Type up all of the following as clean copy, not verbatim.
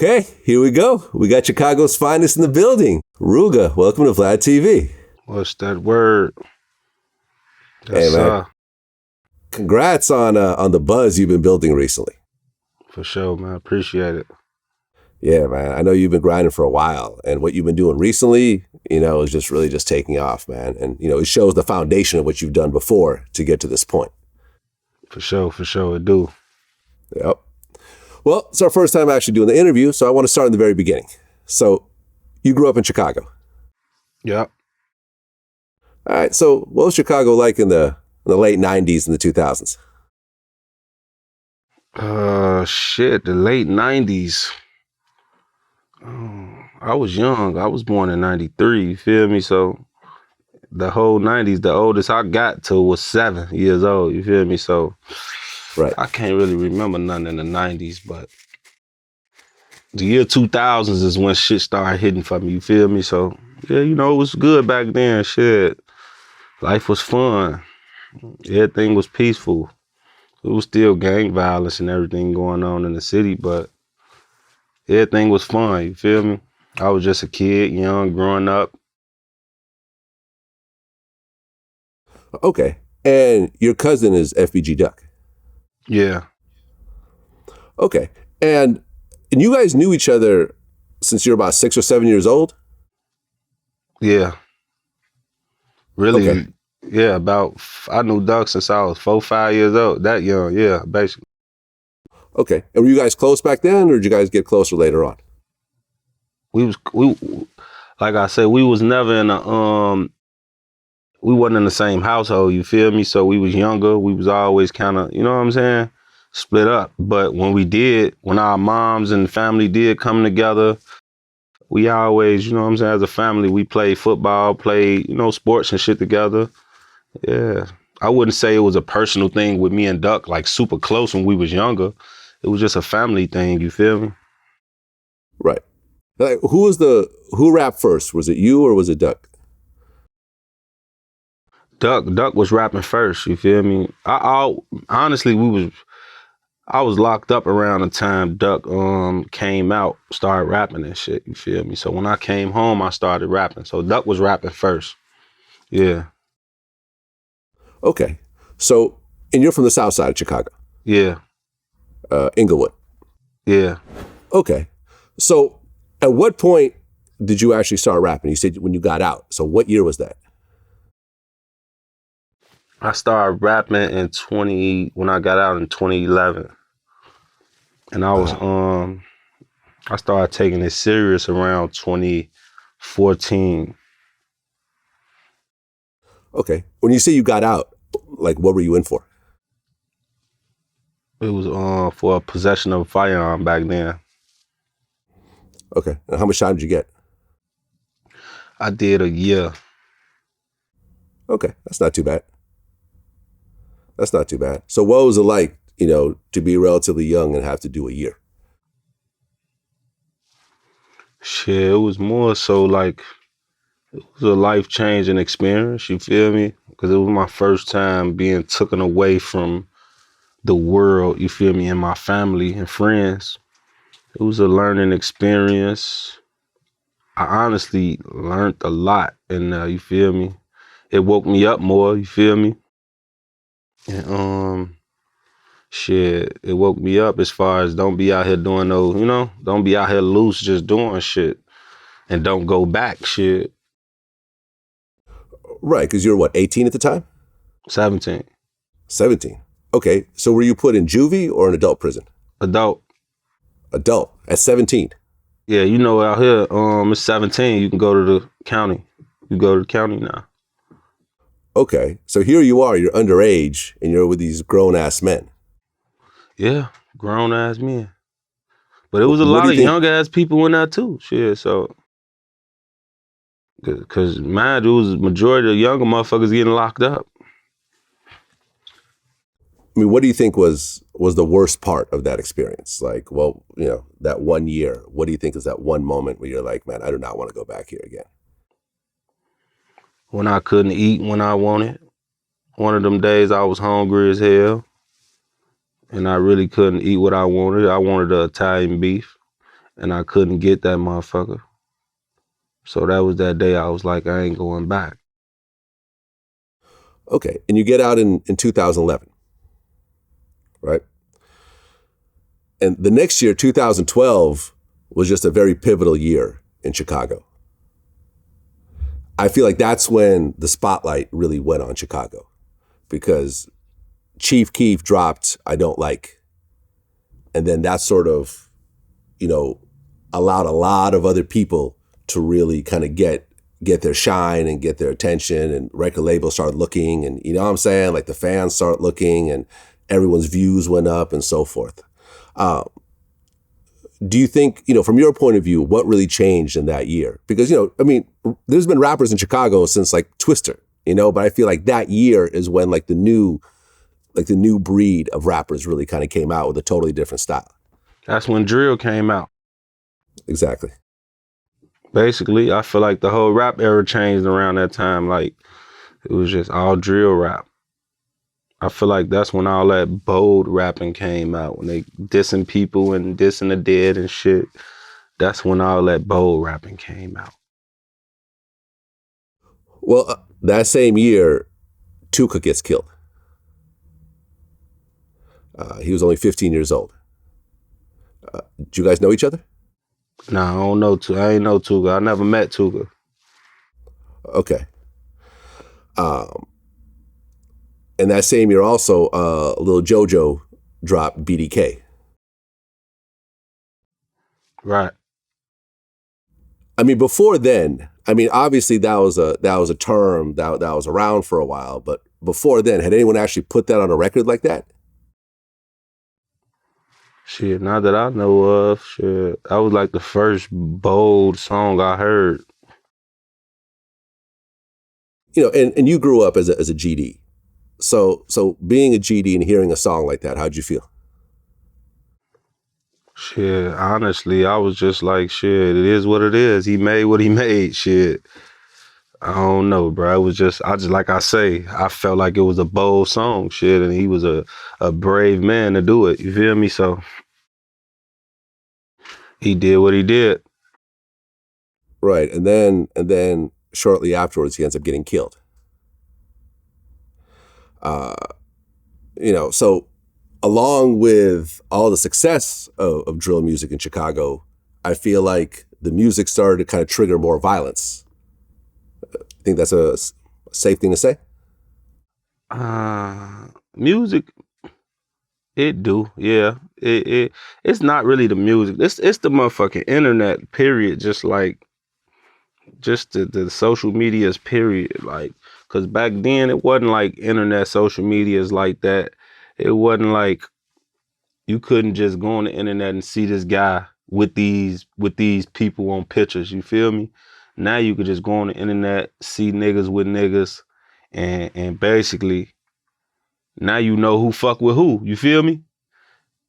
Okay, here we go. We got Chicago's finest in the building. Rooga, welcome to VladTV. What's that word? Hey, man. Congrats on the buzz you've been building recently. For sure, man. Appreciate it. Yeah, man. I know you've been grinding for a while, and what you've been doing recently, is just really just taking off, man. And, it shows the foundation of what you've done before to get to this point. For sure, it do. Yep. Well, it's our first time actually doing the interview, so I want to start in the very beginning. So, you grew up in Chicago. Yep. All right. So, what was Chicago like in the late 90s and the 2000s? The late 90s. I was young. I was born in 93, you feel me? So, the whole 90s, the oldest I got to was 7 years old, you feel me? So, right. I can't really remember nothing in the 90s, but the year 2000s is when shit started hitting for me, you feel me? So, yeah, it was good back then, shit. Life was fun. Everything was peaceful. It was still gang violence and everything going on in the city, but everything was fun, you feel me? I was just a kid, young, growing up. Okay. And your cousin is FBG Duck? Yeah. Okay. And you guys knew each other since you were about 6 or 7 years old? Yeah. Really? Okay. Yeah, I knew Duck since I was 4, 5 years old. That young, yeah, basically. Okay. And were you guys close back then, or did you guys get closer later on? We like I said, we was never in we wasn't in the same household, you feel me? So we was younger. We was always kind of, you know what I'm saying, split up. But when our moms and family did come together, we always, you know what I'm saying, as a family, we played football, played, sports and shit together. Yeah. I wouldn't say it was a personal thing with me and Duck, like super close when we was younger. It was just a family thing, you feel me? Right. Like, who rapped first? Was it you or was it Duck? Duck was rapping first, you feel me? Honestly, I was locked up around the time Duck came out, started rapping and shit, you feel me? So when I came home, I started rapping. So Duck was rapping first. Yeah. Okay. So, and you're from the south side of Chicago? Yeah. Inglewood? Yeah. Okay. So, at what point did you actually start rapping? You said when you got out. So what year was that? I started rapping when I got out in 2011. And I was, I started taking it serious around 2014. Okay. When you say you got out, like, what were you in for? It was for possession of a firearm back then. Okay. And how much time did you get? I did a year. Okay. That's not too bad. So what was it like, to be relatively young and have to do a year? Shit, it was more so like, it was a life-changing experience, you feel me? Because it was my first time being taken away from the world, you feel me, and my family and friends. It was a learning experience. I honestly learned a lot, and you feel me? It woke me up more, you feel me? And it woke me up as far as don't be out here doing those, don't be out here loose just doing shit, and don't go back, shit. Right, because you're what, 18 at the time? 17. 17. Okay, so were you put in juvie or an adult prison? Adult. Adult, at 17? Yeah, out here, it's 17, you can go to the county. You go to the county now. Okay, so here you are, you're underage, and you're with these grown-ass men. Yeah, grown-ass men. But it was a lot of young-ass people in there, too. Shit, so... Because, man, it was majority of younger motherfuckers getting locked up. I mean, what do you think was the worst part of that experience? Like, well, that 1 year, what do you think is that one moment where you're like, man, I do not want to go back here again? When I couldn't eat when I wanted. One of them days I was hungry as hell. And I really couldn't eat what I wanted. I wanted the Italian beef. and I couldn't get that motherfucker. So that was that day I was like, I ain't going back. Okay, and you get out in 2011, right? And the next year, 2012, was just a very pivotal year in Chicago. I feel like that's when the spotlight really went on Chicago, because Chief Keef dropped I Don't Like. And then that sort of, allowed a lot of other people to really kind of get their shine and get their attention, and record labels started looking, and you know what I'm saying? Like the fans start looking, and everyone's views went up and so forth. Do you think, from your point of view, what really changed in that year? Because, there's been rappers in Chicago since like Twister, but I feel like that year is when like the new breed of rappers really kind of came out with a totally different style. That's when drill came out. Exactly. Basically, I feel like the whole rap era changed around that time. Like, it was just all drill rap. I feel like that's when all that bold rapping came out, when they dissing people and dissing the dead and shit. That's when all that bold rapping came out. Well, that same year, Tuka gets killed. He was only 15 years old. Did you guys know each other? Nah, I don't know Tuka. I ain't know Tuka. I never met Tuka. Okay. And that same year also, Lil JoJo dropped BDK. Right. I mean, before then, obviously that was a term that was around for a while, but before then, had anyone actually put that on a record like that? Shit, not that I know of. Shit, that was like the first bold song I heard. And you grew up as a GD. So being a GD and hearing a song like that, how'd you feel? Shit, honestly, I was just like, shit, it is what it is. He made what he made, shit. I don't know, bro. It was like I say, I felt like it was a bold song, shit, and he was a brave man to do it. You feel me? So he did what he did. Right, and then shortly afterwards, he ends up getting killed. So along with all the success of drill music in Chicago, I feel like the music started to kind of trigger more violence. I think that's a safe thing to say. Music, it do, yeah. It's not really the music. It's the motherfucking internet, period. Just the social medias, period. Like, cause back then it wasn't like internet social medias like that. It wasn't like you couldn't just go on the internet and see this guy with these people on pictures. You feel me? Now you could just go on the internet, see niggas with niggas, and basically now you know who fuck with who. You feel me?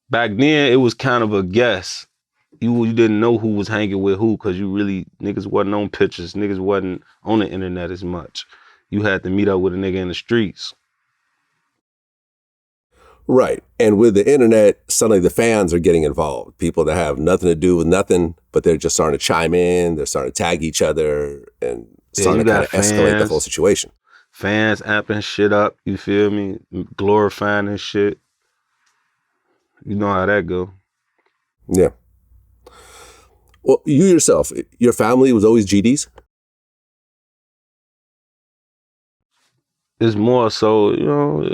Back then it was kind of a guess. You didn't know who was hanging with who, because niggas wasn't on pictures. Niggas wasn't on the internet as much. You had to meet up with a nigga in the streets. Right. And with the internet, suddenly the fans are getting involved. People that have nothing to do with nothing, but they're just starting to chime in. They're starting to tag each other and starting to kind of escalate the whole situation. Fans amping shit up, you feel me? Glorifying and shit. You know how that go. Yeah. Well, you yourself, your family was always GDs? It's more so,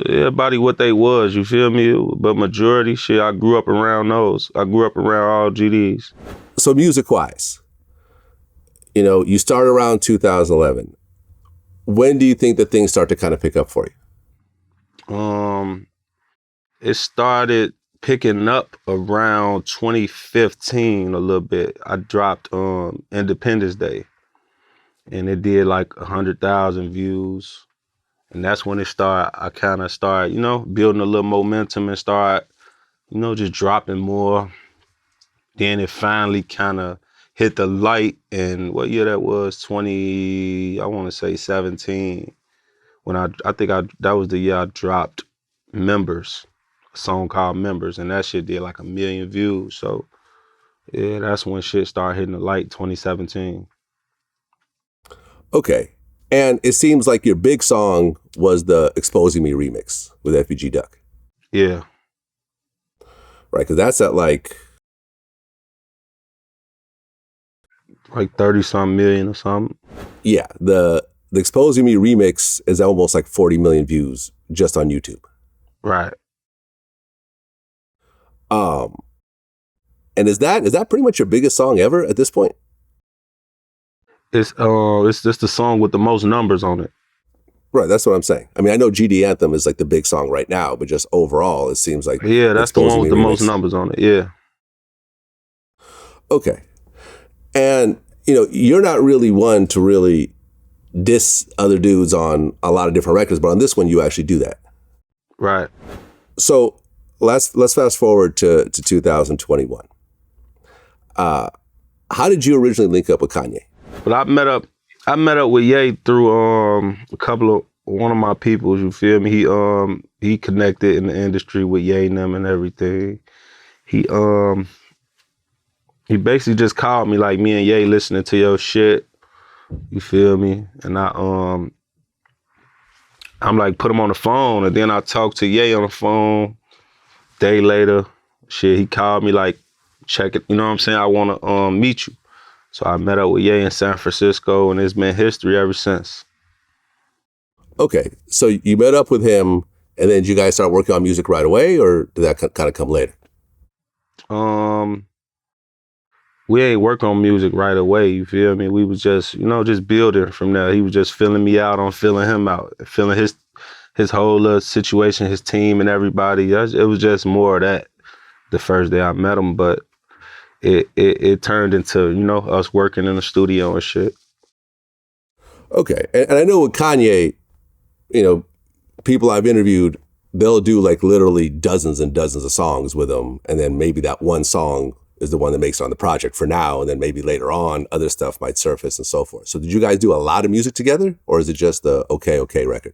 everybody what they was, you feel me? But majority, shit, I grew up around those. I grew up around all GDs. So music-wise, you started around 2011. When do you think that things start to kind of pick up for you? It started picking up around 2015 a little bit. I dropped Independence Day, and it did like 100,000 views. And that's when I kind of started, building a little momentum and start, just dropping more. Then it finally kind of hit the light. And what year that was? I want to say 17. When that was the year I dropped Members, a song called Members. And that shit did like 1 million views. So Yeah, that's when shit started hitting the light, 2017. Okay. And it seems like your big song was the Exposing Me remix with FBG Duck. Yeah. Right? Because that's at like 30 something million or something. Yeah, the Exposing Me remix is almost like 40 million views just on YouTube. Right. And is that pretty much your biggest song ever at this point? It's just the song with the most numbers on it. Right, that's what I'm saying. I mean, I know GD Anthem is like the big song right now, but just overall, it seems like Yeah, that's the one with the most numbers on it. Yeah. Okay. And, you're not really one to really diss other dudes on a lot of different records, but on this one, you actually do that. Right. So let's fast forward to 2021. How did you originally link up with Kanye? But I met up with Ye through one of my peoples, you feel me? He connected in the industry with Ye and them and everything. He basically just called me like, me and Ye listening to your shit. You feel me? And I'm like, put him on the phone, and then I talked to Ye on the phone. Day later, he called me like, check it, you know what I'm saying? I want to meet you. So I met up with Ye in San Francisco, and it's been history ever since. Okay, so you met up with him, and then did you guys start working on music right away, or did that kind of come later? We ain't work on music right away, you feel me? We was just, just building from there. He was just filling me out, I'm filling him out, filling his whole situation, his team and everybody. It was just more of that the first day I met him, but it turned into, us working in the studio and shit. Okay, and I know with Kanye, people I've interviewed, they'll do like literally dozens and dozens of songs with him, and then maybe that one song is the one that makes it on the project for now, and then maybe later on other stuff might surface and so forth. So did you guys do a lot of music together, or is it just the Okay record?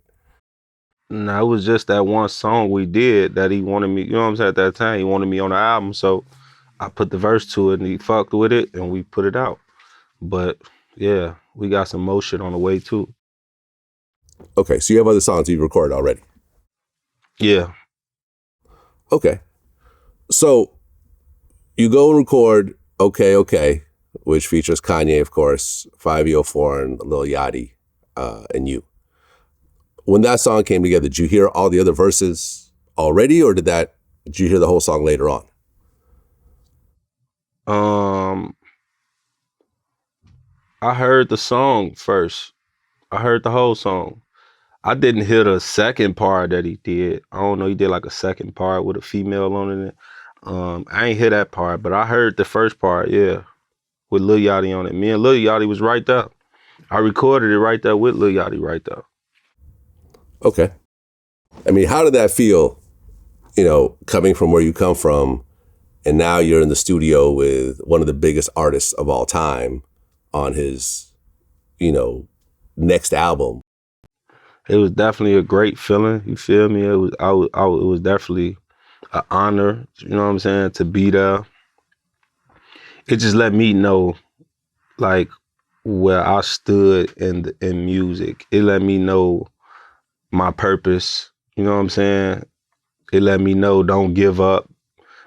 No, it was just that one song we did that he wanted me, you know what I'm saying, at that time, he wanted me on the album, so I put the verse to it and he fucked with it and we put it out. But yeah, we got some more shit on the way too. Okay, so you have other songs you've recorded already? Yeah. Okay. So you go and record Okay, which features Kanye, of course, 504 and Lil Yachty, and you. When that song came together, did you hear all the other verses already, or did you hear the whole song later on? I heard the song first. I heard the whole song. I didn't hear the second part that he did. I don't know, he did like a second part with a female on it. I ain't hear that part, but I heard the first part, yeah, with Lil Yachty on it. Me and Lil Yachty was right there. I recorded it right there with Lil Yachty right there. Okay. I mean, how did that feel, coming from where you come from, and now you're in the studio with one of the biggest artists of all time on his, next album? It was definitely a great feeling. You feel me? It was definitely an honor. You know what I'm saying? To be there. It just let me know, like, where I stood in music. It let me know my purpose. You know what I'm saying? It let me know don't give up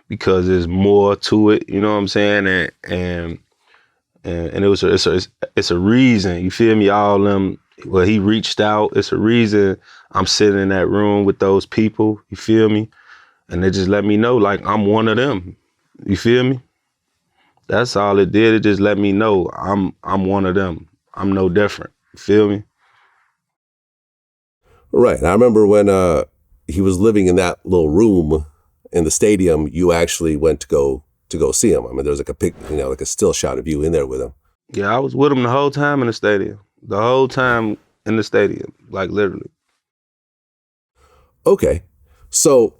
because there's more to it. You know what I'm saying? And it's a reason. You feel me? All them. Well, he reached out. It's a reason I'm sitting in that room with those people. You feel me? And they just let me know, like, I'm one of them. You feel me? That's all it did. It just let me know I'm one of them. I'm no different. You feel me? Right. And I remember when he was living in that little room in the stadium, you actually went to go see him. I mean, there was like like a still shot of you in there with him. Yeah, I was with him the whole time in the stadium. The whole time in the stadium, like literally. Okay. So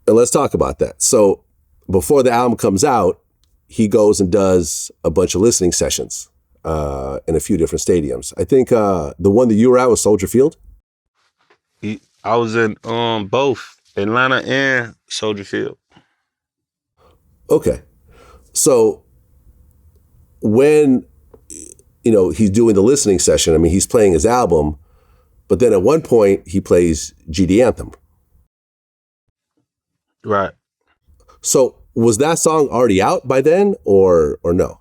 let's talk about that. So before the album comes out, he goes and does a bunch of listening sessions in a few different stadiums. I think the one that you were at was Soldier Field. I was in both Atlanta and Soldier Field. Okay. So when, he's doing the listening session, I mean, he's playing his album, but then at one point he plays GD Anthem. Right. So was that song already out by then or no?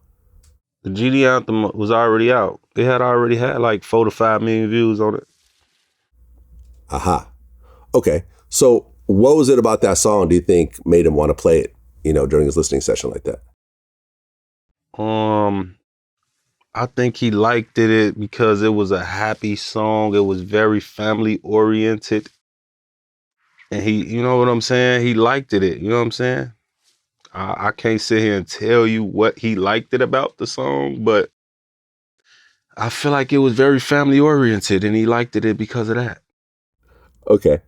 The GD Anthem was already out. It had already had like 4 to 5 million views on it. Aha. Okay. So what was it about that song do you think made him want to play it, during his listening session like that? I think he liked it because it was a happy song. It was very family oriented. And he, you know what I'm saying? He liked it. You know what I'm saying? I can't sit here and tell you what he liked it about the song, but I feel like it was very family oriented and he liked it because of that. Okay.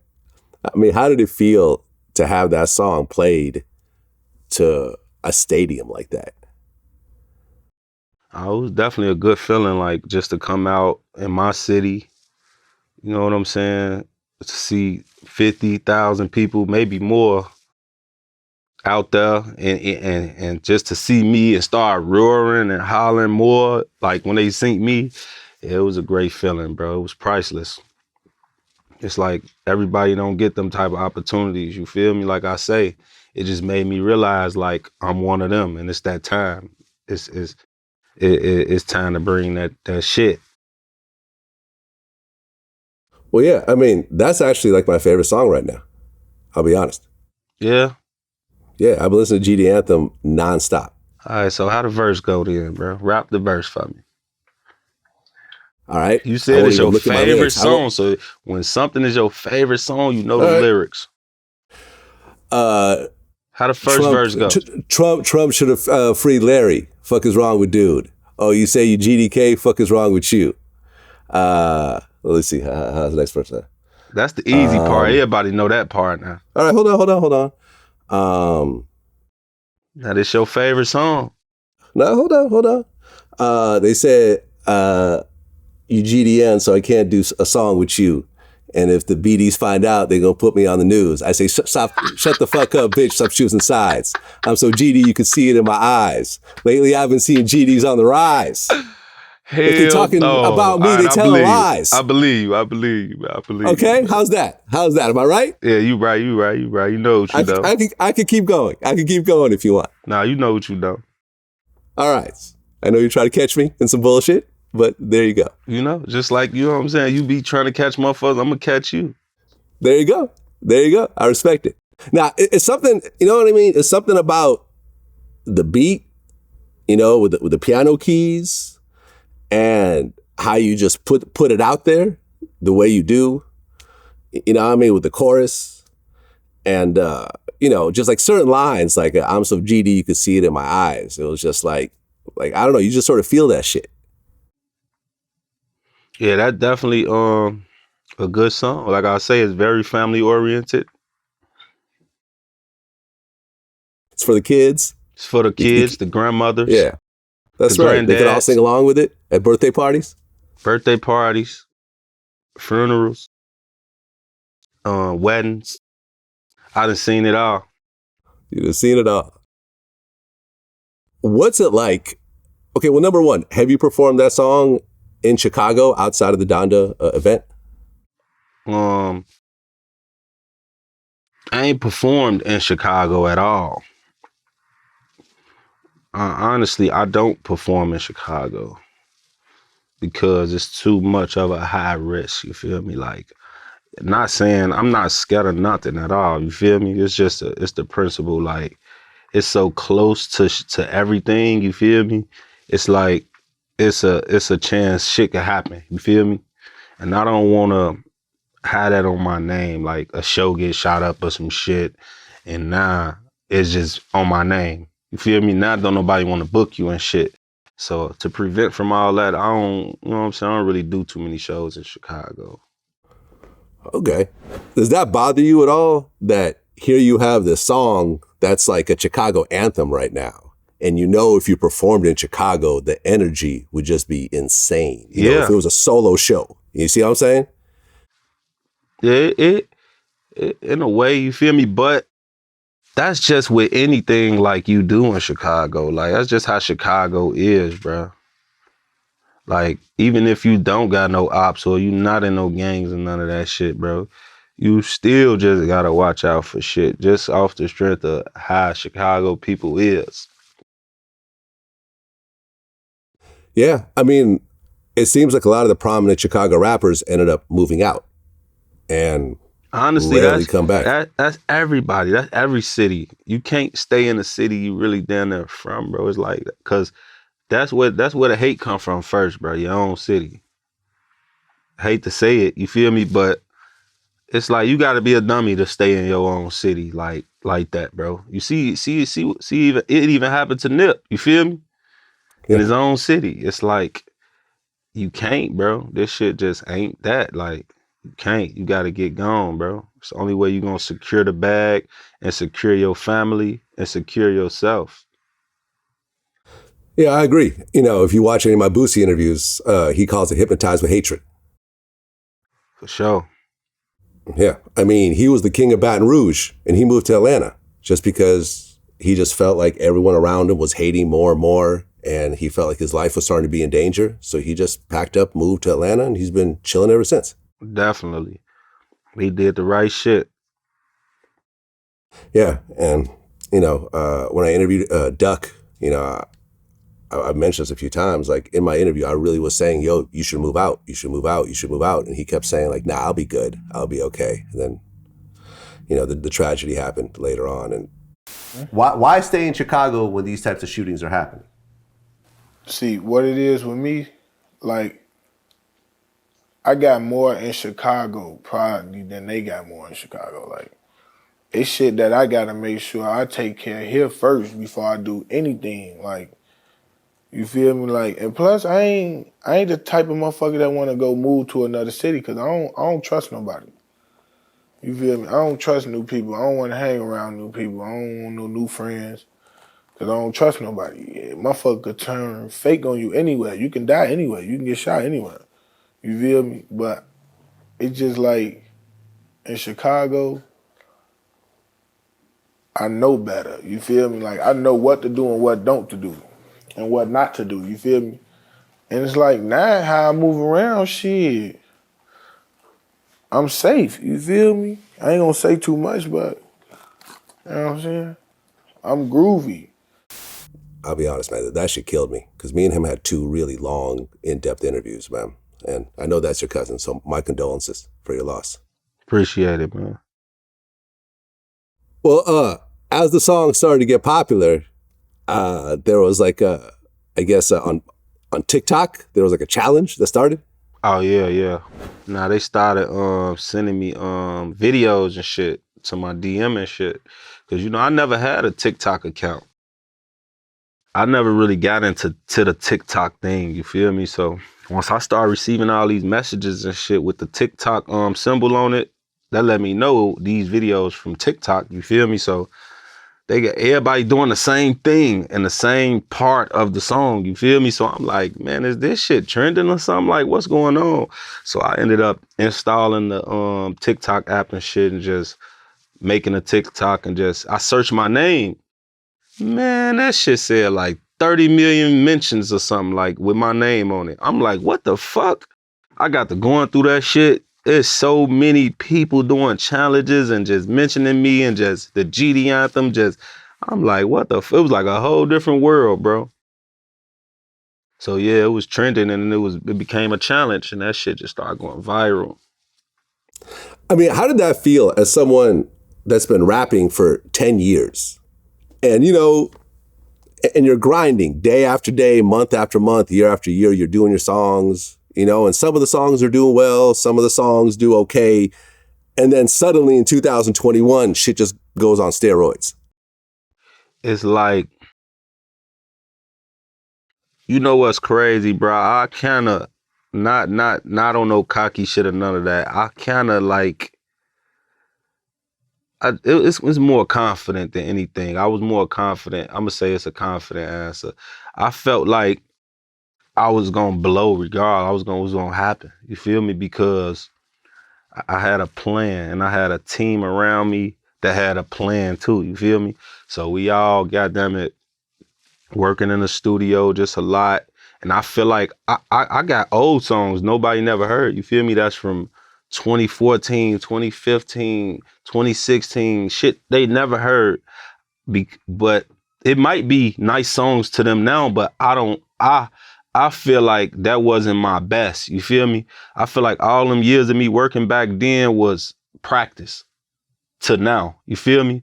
I mean, how did it feel to have that song played to a stadium like that? It was definitely a good feeling, like just to come out in my city, you know what I'm saying? To see 50,000 people, maybe more, out there, and just to see me and start roaring and hollering more, like when they seen me, it was a great feeling, bro. It was priceless. It's like everybody don't get them type of opportunities, you feel me? Like I say, it just made me realize like I'm one of them, and it's that time. It's time to bring that shit. Well, yeah, I mean, that's actually like my favorite song right now. I'll be honest. Yeah? Yeah, I've been listening to GD Anthem nonstop. All right, so how the verse go then, bro? Rap the verse for me. All right. You said it's your favorite song, so when something is your favorite song, you know the lyrics. How the first verse go? Trump should have freed Larry. Fuck is wrong with dude? Oh, you say you GDK? Fuck is wrong with you? Let's see. How's the next verse? That's the easy part. Everybody know that part now. All right, hold on. Now this your favorite song. No, hold on. They said you GDN, so I can't do a song with you. And if the BDs find out, they're gonna put me on the news. I say, shut the fuck up, bitch. Stop choosing sides. I'm so GD, you can see it in my eyes. Lately, I've been seeing GDs on the rise. Hell if they're talking about me, they tell lies. I believe you. Okay, how's that? Am I right? Yeah, you right. You know what you know. I could keep going. I can keep going if you want. Nah, you know what you know. All right. I know you're trying to catch me in some bullshit, but there you go. You know, just like, you know what I'm saying? You be trying to catch motherfuckers, I'm going to catch you. There you go. I respect it. Now, it's something, you know what I mean? It's something about the beat, with the piano keys, and how you just put it out there the way you do, you know what I mean, with the chorus. And, just like certain lines, like I'm so GD, you could see it in my eyes. It was just like, I don't know, you just sort of feel that shit. Yeah, that definitely a good song. Like I say, it's very family oriented. It's for the kids. It's for the kids, the grandmothers. Yeah. That's right. They could all sing along with it at birthday parties. Funerals, weddings. I done seen it all. You done seen it all. What's it like? Okay, well, number one, have you performed that song in Chicago outside of the Donda event? I ain't performed in Chicago at all. Honestly, I don't perform in Chicago because it's too much of a high risk. You feel me? Like, not saying I'm not scared of nothing at all. You feel me? It's just it's the principle. Like, it's so close to everything. You feel me? It's like it's a chance shit could happen. You feel me? And I don't want to have that on my name. Like a show gets shot up or some shit, and now it's just on my name. You feel me? Now don't nobody want to book you and shit. So to prevent from all that, I don't, you know what I'm saying? I don't really do too many shows in Chicago. Okay. Does that bother you at all? That here you have this song that's like a Chicago anthem right now. And if you performed in Chicago, the energy would just be insane. You know, if it was a solo show. You see what I'm saying? Yeah, it in a way, you feel me? But that's just with anything like you do in Chicago. Like, that's just how Chicago is, bro. Like, even if you don't got no ops or you not in no gangs and none of that shit, bro, you still just gotta watch out for shit just off the strength of how Chicago people is. Yeah, I mean, it seems like a lot of the prominent Chicago rappers ended up moving out and honestly rarely come back. That's everybody. That's every city. You can't stay in the city you really down there from, bro. It's like that, cause that's where the hate come from first, bro. Your own city. I hate to say it, you feel me? But it's like you got to be a dummy to stay in your own city like that, bro. You see, even it even happened to Nip. You feel me? In his own city. It's like you can't, bro. This shit just ain't that. Like, you can't. You got to get gone, bro. It's the only way you're going to secure the bag and secure your family and secure yourself. Yeah, I agree. You know, if you watch any of my Boosie interviews, he calls it hypnotized with hatred. For sure. Yeah. I mean, he was the king of Baton Rouge and he moved to Atlanta just because he just felt like everyone around him was hating more and more. And he felt like his life was starting to be in danger. So he just packed up, moved to Atlanta, and he's been chilling ever since. Definitely. He did the right shit. Yeah. And, you know, when I interviewed Duck, you know, I've mentioned this a few times. Like, in my interview, I really was saying, yo, you should move out. You should move out. You should move out. And he kept saying, like, nah, I'll be good. I'll be okay. And then, you know, the tragedy happened later on. And why stay in Chicago when these types of shootings are happening? See, what it is with me, like, I got more in Chicago probably than they got more in Chicago. Like, it's shit that I gotta make sure I take care of here first before I do anything. Like, you feel me? Like, and plus I ain't the type of motherfucker that wanna go move to another city because I don't trust nobody. You feel me? I don't trust new people. I don't wanna hang around new people. I don't want no new friends. Cause I don't trust nobody. Yeah, motherfucker could turn fake on you anywhere. You can die anywhere. You can get shot anywhere. You feel me? But it's just like in Chicago, I know better. You feel me? Like, I know what to do and what don't to do and what not to do. You feel me? And it's like, now how I move around, shit, I'm safe. You feel me? I ain't gonna say too much, but you know what I'm saying? I'm groovy. I'll be honest, man, that shit killed me because me and him had 2 really long, in-depth interviews, man. And I know that's your cousin, so my condolences for your loss. Appreciate it, man. Well, as the song started to get popular, there was like I guess on TikTok, there was like a challenge that started. Oh, yeah. Now they started sending me videos and shit to my DM and shit. Cause, you know, I never had a TikTok account. I never really got into the TikTok thing, you feel me? So once I started receiving all these messages and shit with the TikTok symbol on it, that let me know these videos from TikTok, you feel me? So they got everybody doing the same thing and the same part of the song, you feel me? So I'm like, man, is this shit trending or something? Like, what's going on? So I ended up installing the TikTok app and shit and just making a TikTok and I searched my name. Man, that shit said like 30 million mentions or something, like with my name on it. I'm like, what the fuck? I got to going through that shit. There's so many people doing challenges and just mentioning me and just the GD Anthem. I'm like, what the it was like a whole different world, bro. So yeah, it was trending and it became a challenge and that shit just started going viral. I mean, how did that feel as someone that's been rapping for 10 years? And, you know, and you're grinding day after day, month after month, year after year, you're doing your songs, you know, and some of the songs are doing well, some of the songs do okay. And then suddenly in 2021, shit just goes on steroids. It's like, you know what's crazy, bro? I kind of, not on no cocky shit or none of that. I kind of like, it was more confident than anything. I was more confident. I'm going to say it's a confident answer. I felt like I was going to blow regardless. It was going to happen. You feel me? Because I had a plan and I had a team around me that had a plan too. You feel me? So we all, goddamn it, working in the studio just a lot. And I feel like I got old songs nobody never heard. You feel me? That's from 2014, 2015, 2016. Shit they never heard. But it might be nice songs to them now, but I feel like that wasn't my best. You feel me? I feel like all them years of me working back then was practice to now. You feel me?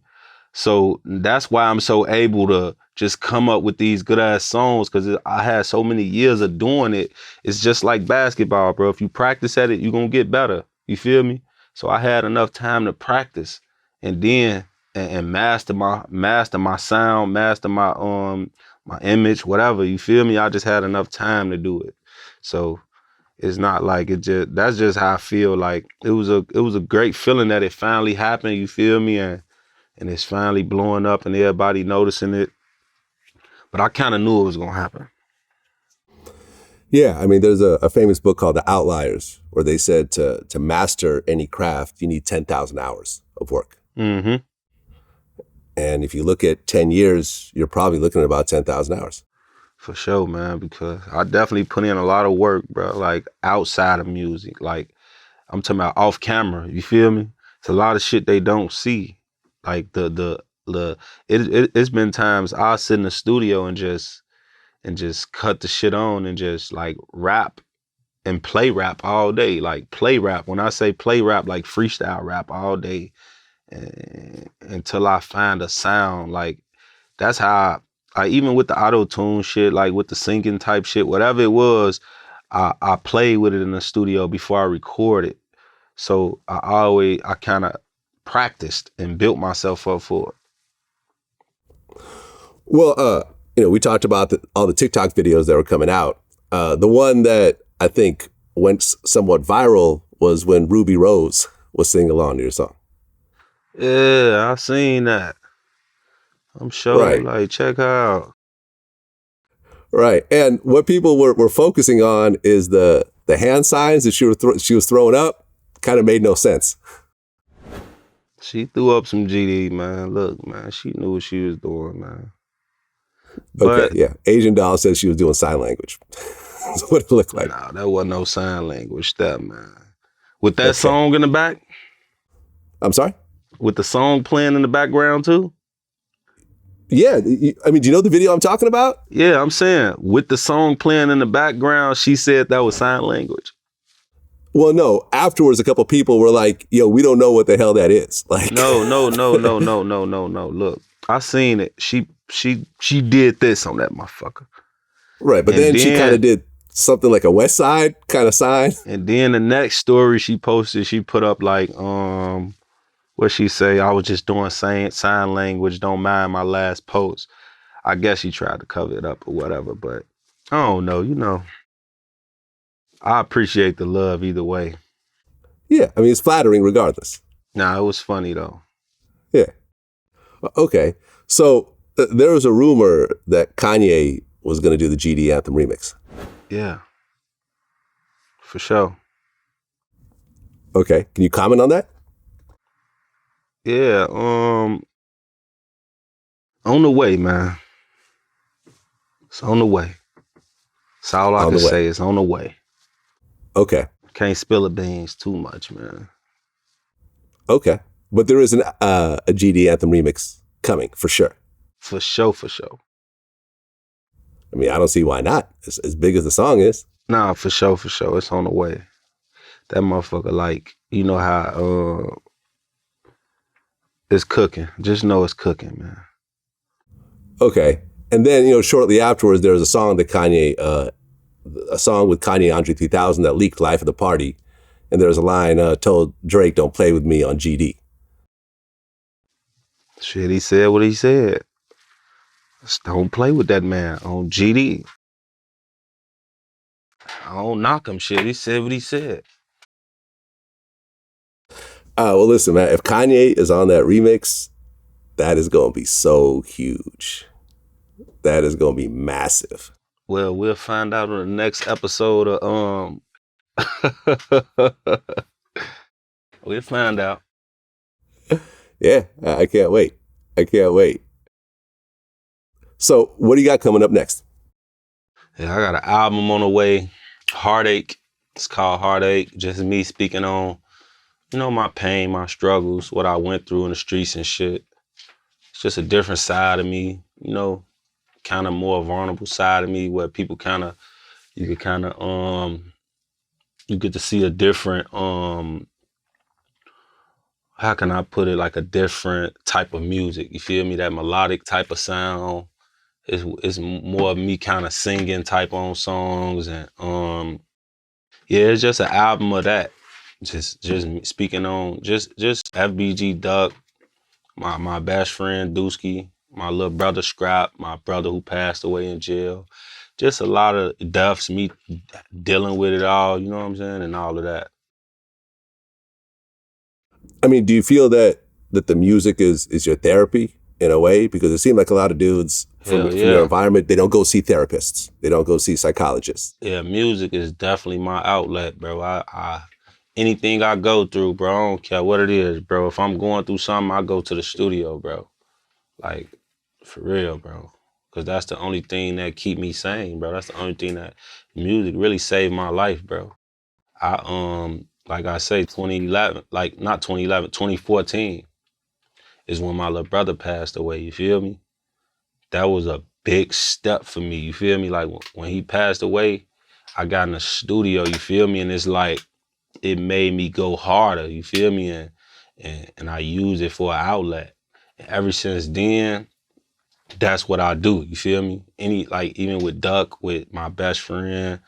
So that's why I'm so able to just come up with these good ass songs, because I had so many years of doing it. It's just like basketball, bro. If you practice at it, you're gonna get better. You feel me? So I had enough time to practice and then and master my sound, master my image, whatever. You feel me? I just had enough time to do it. So it's not like that's just how I feel. Like it was a great feeling that it finally happened. You feel me? And it's finally blowing up and everybody noticing it. But I kind of knew it was going to happen. Yeah, I mean, there's a famous book called The Outliers, where they said to master any craft, you need 10,000 hours of work. Mm-hmm. And if you look at 10 years, you're probably looking at about 10,000 hours. For sure, man, because I definitely put in a lot of work, bro, like outside of music. Like, I'm talking about off camera, you feel me? It's a lot of shit they don't see. Like it's been times I'll sit in the studio and just cut the shit on and just like rap and play rap all day. Like play rap. When I say play rap, like freestyle rap all day until I find a sound. Like that's how I even with the auto-tune shit, like with the singing type shit, whatever it was, I played with it in the studio before I record it. So I kind of practiced and built myself up for it. Well, we talked about all the TikTok videos that were coming out. The one that I think went somewhat viral was when Ruby Rose was singing along to your song. Yeah, I seen that. I'm sure, right. Like, check her out. Right. And what people were focusing on is the hand signs that she was throwing up. Kind of made no sense. She threw up some GD, man. Look, man, she knew what she was doing, man. Okay, yeah. Asian Doll said she was doing sign language. That's what it looked like. Nah, that wasn't no sign language stuff, man. With that song in the back? I'm sorry? With the song playing in the background, too? Yeah. I mean, do you know the video I'm talking about? Yeah, I'm saying, with the song playing in the background, she said that was sign language. Well, no. Afterwards, a couple people were like, yo, we don't know what the hell that is. Like, No. Look, I seen it. She did this on that motherfucker. Right, but then she kind of did something like a West Side kind of sign. And then the next story she posted, she put up like, what she say? I was just doing sign language, don't mind my last post. I guess she tried to cover it up or whatever, but I don't know, I appreciate the love either way. Yeah, I mean, it's flattering regardless. Nah, it was funny though. Yeah. Okay, so there was a rumor that Kanye was going to do the GD Anthem remix. Yeah, for sure. Okay, can you comment on that? Yeah, on the way, man. It's on the way. That's all I can say. It's on the way. Okay. Can't spill the beans too much, man. Okay, but there is a GD Anthem remix coming for sure. For sure. I mean, I don't see why not. As big as the song is. Nah, for sure. It's on the way. That motherfucker, like, you know how it's cooking. Just know it's cooking, man. Okay. And then, shortly afterwards, there was a song with Kanye Andre 3000 that leaked Life of the Party. And there was a line told Drake, don't play with me on GD. Shit, he said what he said. Just don't play with that man on GD. I don't knock him, shit. He said what he said. Well, listen, man, if Kanye is on that remix, that is going to be so huge. That is going to be massive. Well, we'll find out on the next episode of We'll find out. Yeah, I can't wait. I can't wait. So what do you got coming up next? Yeah, I got an album on the way, Heartache. It's called Heartache. Just me speaking on, my pain, my struggles, what I went through in the streets and shit. It's just a different side of me, kind of more vulnerable side of me where people you get to see a different, how can I put it, like a different type of music. You feel me? That melodic type of sound. It's more of me kind of singing type on songs and yeah, it's just an album of that. Just me speaking on just FBG Duck, my best friend Dusky, my little brother Scrap, my brother who passed away in jail. Just a lot of deaths, me dealing with it all, you know what I'm saying, and all of that. I mean, do you feel that the music is your therapy in a way? Because it seemed like a lot of dudes from their environment, they don't go see therapists. They don't go see psychologists. Yeah, music is definitely my outlet, bro. I anything I go through, bro, I don't care what it is, bro. If I'm going through something, I go to the studio, bro. Like, for real, bro. Because that's the only thing that keep me sane, bro. That's the only thing that music really saved my life, bro. Like I say, 2011, like not 2011, 2014 is when my little brother passed away, you feel me? That was a big step for me, you feel me? Like when he passed away, I got in the studio, you feel me? And it's like, it made me go harder, you feel me? And I used it for an outlet. And ever since then, that's what I do, you feel me? Even with Duck, with my best friend,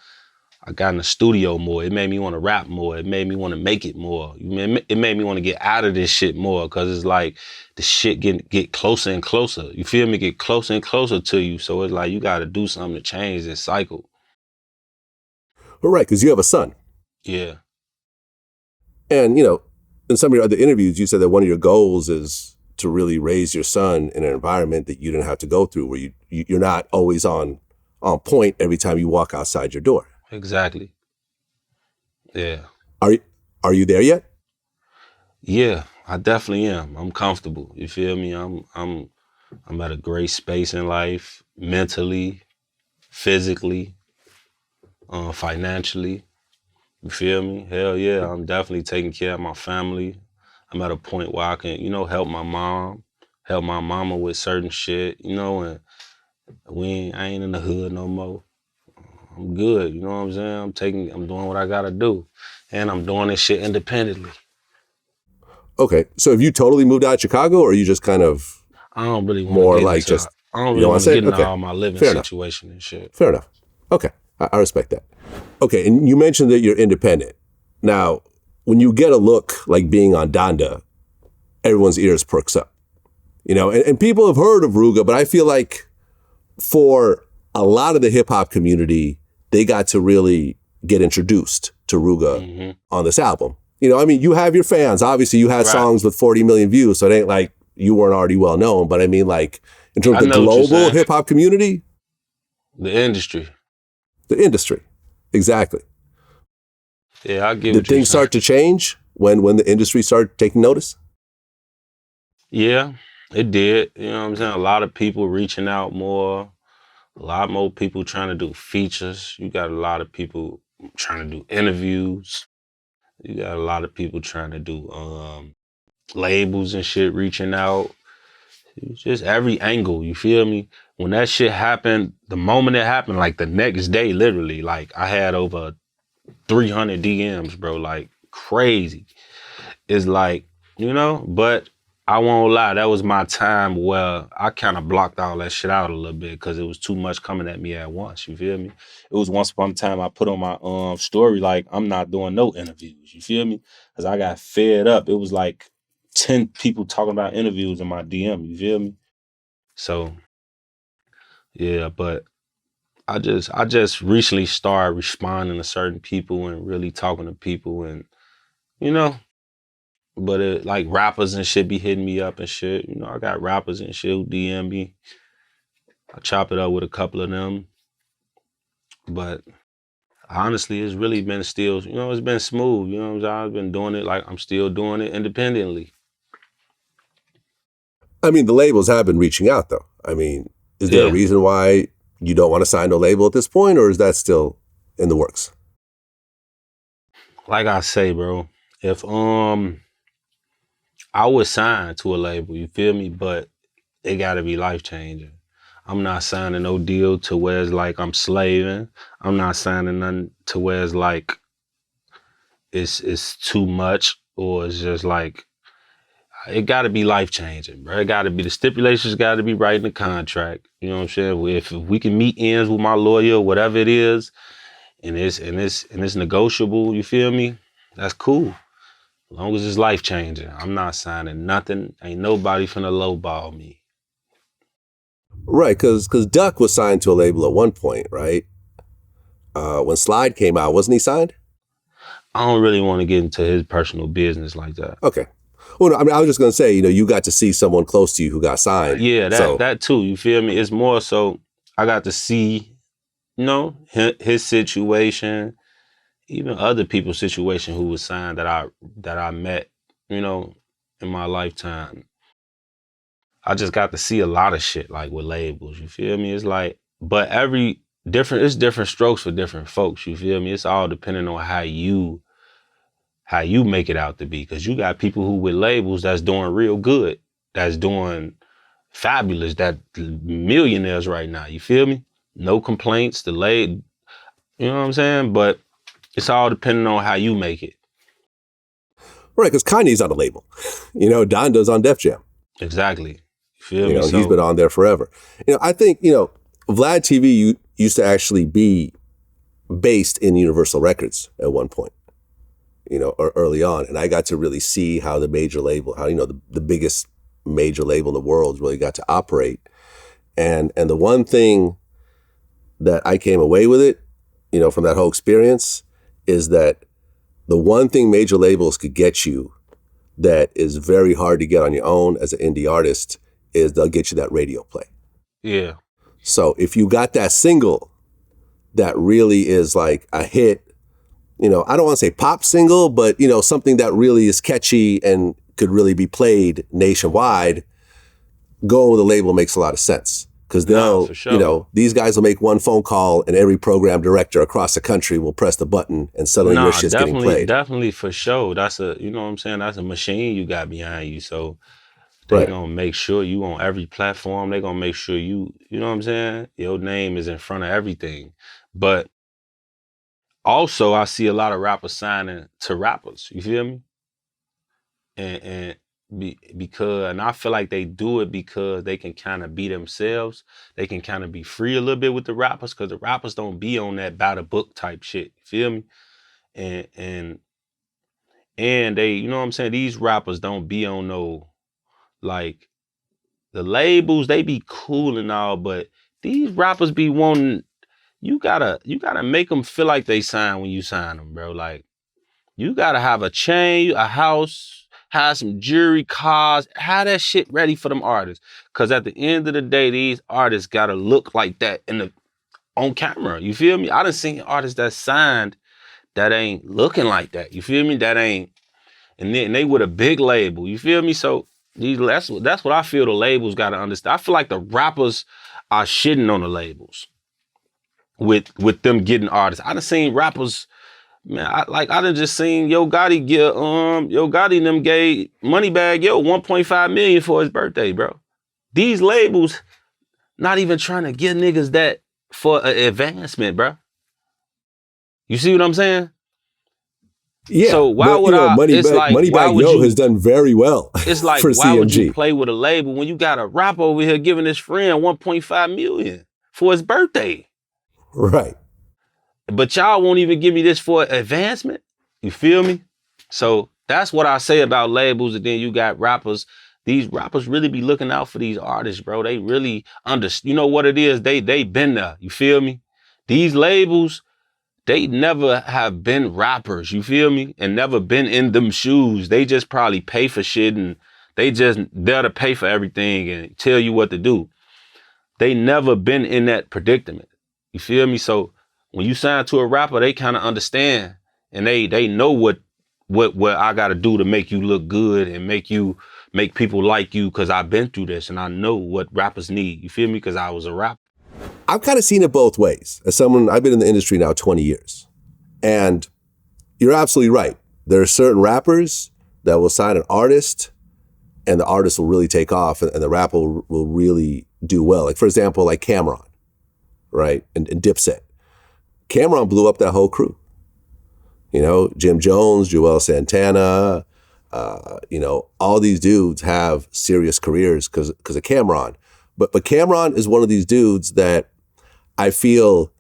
I got in the studio more. It made me want to rap more. It made me want to make it more. It made me want to get out of this shit more because it's like the shit get closer and closer. You feel me? Get closer and closer to you. So it's like you got to do something to change this cycle. Well, right, because you have a son. Yeah. And, in some of your other interviews, you said that one of your goals is to really raise your son in an environment that you didn't have to go through, where you're not always on point every time you walk outside your door. Exactly. Yeah. Are you there yet? Yeah, I definitely am. I'm comfortable. You feel me? I'm at a great space in life, mentally, physically, financially. You feel me? Hell yeah, I'm definitely taking care of my family. I'm at a point where I can, help my mama with certain shit, and I ain't in the hood no more. I'm good, you know what I'm saying? I'm doing what I gotta do. And I'm doing this shit independently. Okay, so have you totally moved out of Chicago, or are you just kind of I don't really want more to get like into, just, I don't really want to get into all my living Fair enough. situation and shit. Fair enough. Okay, I respect that. Okay, and you mentioned that you're independent. Now, when you get a look like being on Donda, everyone's ears perks up. And people have heard of Rooga, but I feel like for a lot of the hip hop community, they got to really get introduced to Rooga on this album. You have your fans. Obviously, you had songs with 40 million views, so it ain't like you weren't already well known. But I mean, like, in terms of the global hip hop community, the industry. Exactly. Yeah, I get what you're saying. Did things start to change when the industry started taking notice? Yeah, it did. You know what I'm saying? A lot of people reaching out more. A lot more people trying to do features. You got a lot of people trying to do interviews. You got a lot of people trying to do labels and shit reaching out. It's just every angle, you feel me? When that shit happened, the moment it happened, like the next day, literally, like I had over 300 DMs, bro, like crazy. It's like, but I won't lie, that was my time where I kind of blocked all that shit out a little bit because it was too much coming at me at once, you feel me? It was once upon a time I put on my story, like, I'm not doing no interviews, you feel me? Because I got fed up. It was like 10 people talking about interviews in my DM, you feel me? So, yeah, but I just recently started responding to certain people and really talking to people and, but like rappers and shit be hitting me up and shit. I got rappers and shit who DM me. I chop it up with a couple of them. But honestly, it's really been still, it's been smooth. You know what I'm saying? I've been doing it like I'm still doing it independently. I mean, the labels have been reaching out, though. I mean, is there a reason why you don't want to sign a label at this point, or is that still in the works? Like I say, bro, if I would sign to a label, you feel me? But it gotta be life changing. I'm not signing no deal to where it's like I'm slaving. I'm not signing nothing to where it's like it's too much, or it's just like, it gotta be life changing, bro. It gotta be, the stipulations gotta be right in the contract. You know what I'm saying? If we can meet ends with my lawyer, whatever it is, and it's negotiable, you feel me? That's cool. As long as it's life changing. I'm not signing nothing. Ain't nobody finna lowball me. Right, because Duck was signed to a label at one point, right? When Slide came out, wasn't he signed? I don't really want to get into his personal business like that. Okay. Well, no, I mean, I was just going to say, you got to see someone close to you who got signed. Yeah, that too, you feel me? It's more so I got to see, his situation, even other people's situation who was signed that I met, in my lifetime. I just got to see a lot of shit, like, with labels, you feel me? It's like, but it's different strokes for different folks, you feel me? It's all depending on how you make it out to be. Because you got people who with labels that's doing real good, that's doing fabulous, that millionaires right now, you feel me? No complaints, delayed, you know what I'm saying? But it's all depending on how you make it. Right, because Kanye's on a label. Donda's on Def Jam. Exactly. You feel me? He's been on there forever. I think, VladTV used to actually be based in Universal Records at one point, or early on. And I got to really see how the major label, how, the biggest major label in the world really got to operate. And the one thing that I came away with it, from that whole experience, is that the one thing major labels could get you that is very hard to get on your own as an indie artist is they'll get you that radio play. Yeah. So if you got that single that really is like a hit, I don't want to say pop single, but, something that really is catchy and could really be played nationwide, going with a label makes a lot of sense. Because they'll, sure. These guys will make one phone call and every program director across the country will press the button and suddenly your shit's getting played. Definitely, for sure. That's a machine you got behind you. So they're going to make sure you on every platform. They're going to make sure you know what I'm saying? Your name is in front of everything. But also, I see a lot of rappers signing to rappers. You feel me? And I feel like they do it because they can kind of be themselves. They can kind of be free a little bit with the rappers, because the rappers don't be on that by the book type shit. You feel me? And they, you know what I'm saying? These rappers don't be on no, like, the labels, they be cool and all, but these rappers be wanting, you gotta make them feel like they sign when you sign them, bro. Like, you gotta have a chain, a house, have some jewelry, cars, have that shit ready for them artists. Cause at the end of the day, these artists gotta look like that on camera. You feel me? I done seen artists that signed that ain't looking like that. You feel me? That ain't, and they with a big label. You feel me? So that's what I feel the labels gotta understand. I feel like the rappers are shitting on the labels with them getting artists. I done seen rappers. Man, I done just seen Yo Gotti and them gave Moneybagg Yo $1.5 million for his birthday, bro. These labels not even trying to give niggas that for an advancement, bro. You see what I'm saying? Yeah. So why would I? It's like, Moneybagg Yo has done very well. It's like, for why CMG. would you play with a label when you got a rapper over here giving his friend $1.5 million for his birthday? Right. But y'all won't even give me this for advancement. You feel me? So that's what I say about labels. And then you got rappers. These rappers really be looking out for these artists, bro. They really you know what it is? They been there. You feel me? These labels, they never have been rappers. You feel me? And never been in them shoes. They just probably pay for shit, and they just there to pay for everything and tell you what to do. They never been in that predicament. You feel me? So when you sign to a rapper, they kind of understand, and they know what I got to do to make you look good and make you make people like you because I've been through this and I know what rappers need. You feel me? Because I was a rapper. I've kind of seen it both ways. As someone, I've been in the industry now 20 years. And you're absolutely right. There are certain rappers that will sign an artist and the artist will really take off and the rapper will really do well. Like, for example, like Cameron, right? And Dipset. Cameron blew up that whole crew. You know, Jim Jones, Joel Santana, you know, all these dudes have serious careers because of Cameron. But Cameron is one of these dudes that I feel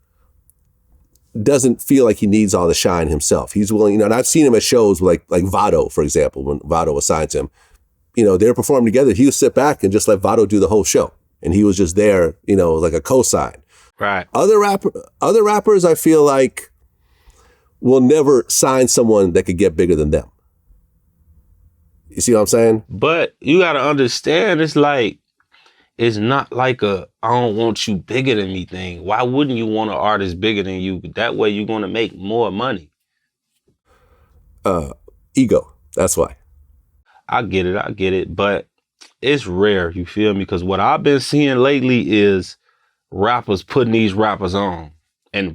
doesn't feel like he needs all the shine himself. He's willing, you know, and I've seen him at shows like Vado, for example, when Vado was signed to him. You know, they were performing together. He would sit back and just let Vado do the whole show. And he was just there, you know, like a cosign. Right. Other rappers, I feel like, will never sign someone that could get bigger than them. You see what I'm saying? But you got to understand, it's like, it's not like a I don't want you bigger than me thing. Why wouldn't you want an artist bigger than you? That way you're going to make more money. Ego. That's why. I get it. But it's rare, you feel me? Because what I've been seeing lately is rappers putting these rappers on. And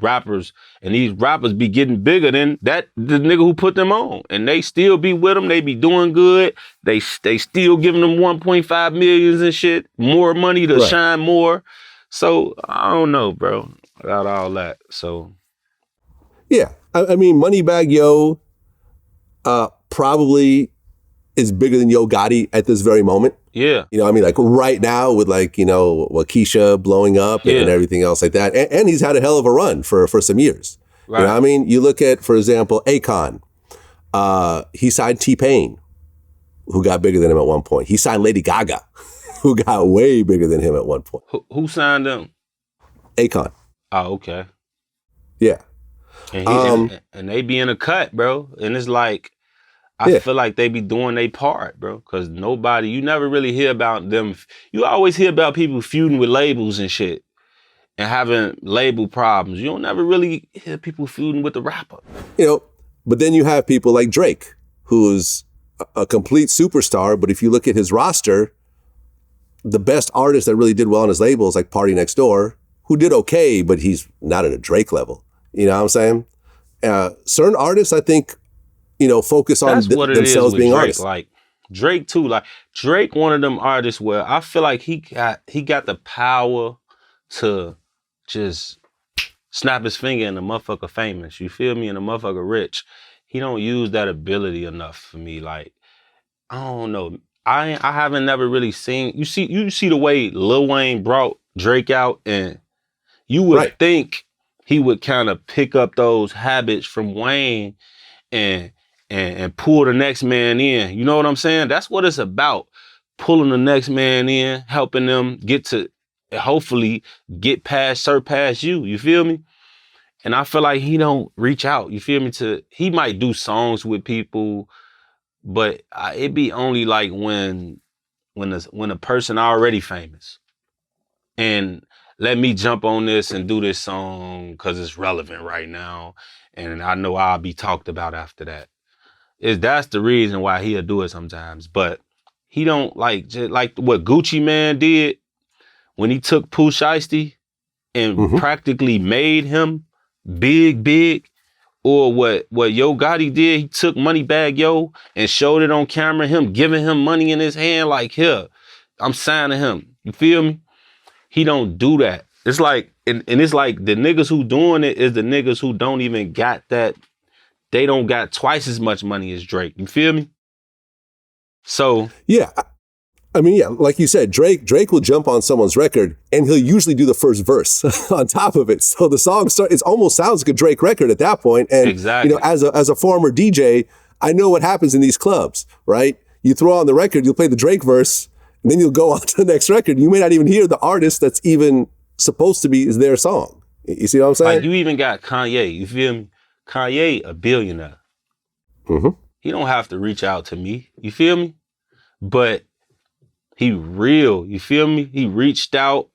these rappers be getting bigger than the nigga who put them on. And they still be with them. They be doing good. They still giving them 1.5 millions and shit. More money to shine more. So, I don't know, bro. About all that. So. Yeah. I mean, Moneybagg Yo probably is bigger than Yo Gotti at this very moment. Yeah. You know, I mean, like right now with like, you know, Waukesha blowing up and everything else like that. And he's had a hell of a run for some years. Right. You know what I mean? You look at, for example, Akon. He signed T-Pain, who got bigger than him at one point. He signed Lady Gaga, who got way bigger than him at one point. Who signed them? Akon. Oh, okay. Yeah. And they be in a cut, bro. And it's like, I feel like they be doing their part, bro. Because you never really hear about them. You always hear about people feuding with labels and shit and having label problems. You don't never really hear people feuding with the rapper. You know, but then you have people like Drake, who's a complete superstar. But if you look at his roster, the best artist that really did well on his label is like Party Next Door, who did okay, but he's not at a Drake level. You know what I'm saying? Certain artists, I think, you know, focus on themselves being Drake. artists. Like Drake too. Like Drake, one of them artists where I feel like he got the power to just snap his finger and the motherfucker famous. You feel me? And the motherfucker rich. He don't use that ability enough for me. Like, I don't know. I haven't never really seen. You see the way Lil Wayne brought Drake out, and you would think he would kind of pick up those habits from Wayne and pull the next man in. You know what I'm saying? That's what it's about. Pulling the next man in, helping them get to, hopefully, surpass you. You feel me? And I feel like he don't reach out. You feel me? He might do songs with people, but it be only like when a person already famous. And let me jump on this and do this song because it's relevant right now. And I know I'll be talked about after that. That's the reason why he'll do it sometimes. But he don't like what Gucci Mane did when he took Pooh Shiesty and practically made him big. Or what Yo Gotti did, he took Moneybagg Yo and showed it on camera, him giving him money in his hand like, here, I'm signing him. You feel me? He don't do that. It's like, and it's like the niggas who doing it is the niggas who don't even got that. They don't got twice as much money as Drake. You feel me? So. Yeah. I mean, yeah, like you said, Drake will jump on someone's record and he'll usually do the first verse on top of it. So the song it almost sounds like a Drake record at that point. And, exactly. You know, as a former DJ, I know what happens in these clubs, right? You throw on the record, you'll play the Drake verse, and then you'll go on to the next record. You may not even hear the artist that's even supposed to be is their song. You see what I'm saying? Like you even got Kanye, you feel me? Kanye, a billionaire. He don't have to reach out to me, you feel me? But he real, you feel me? He reached out,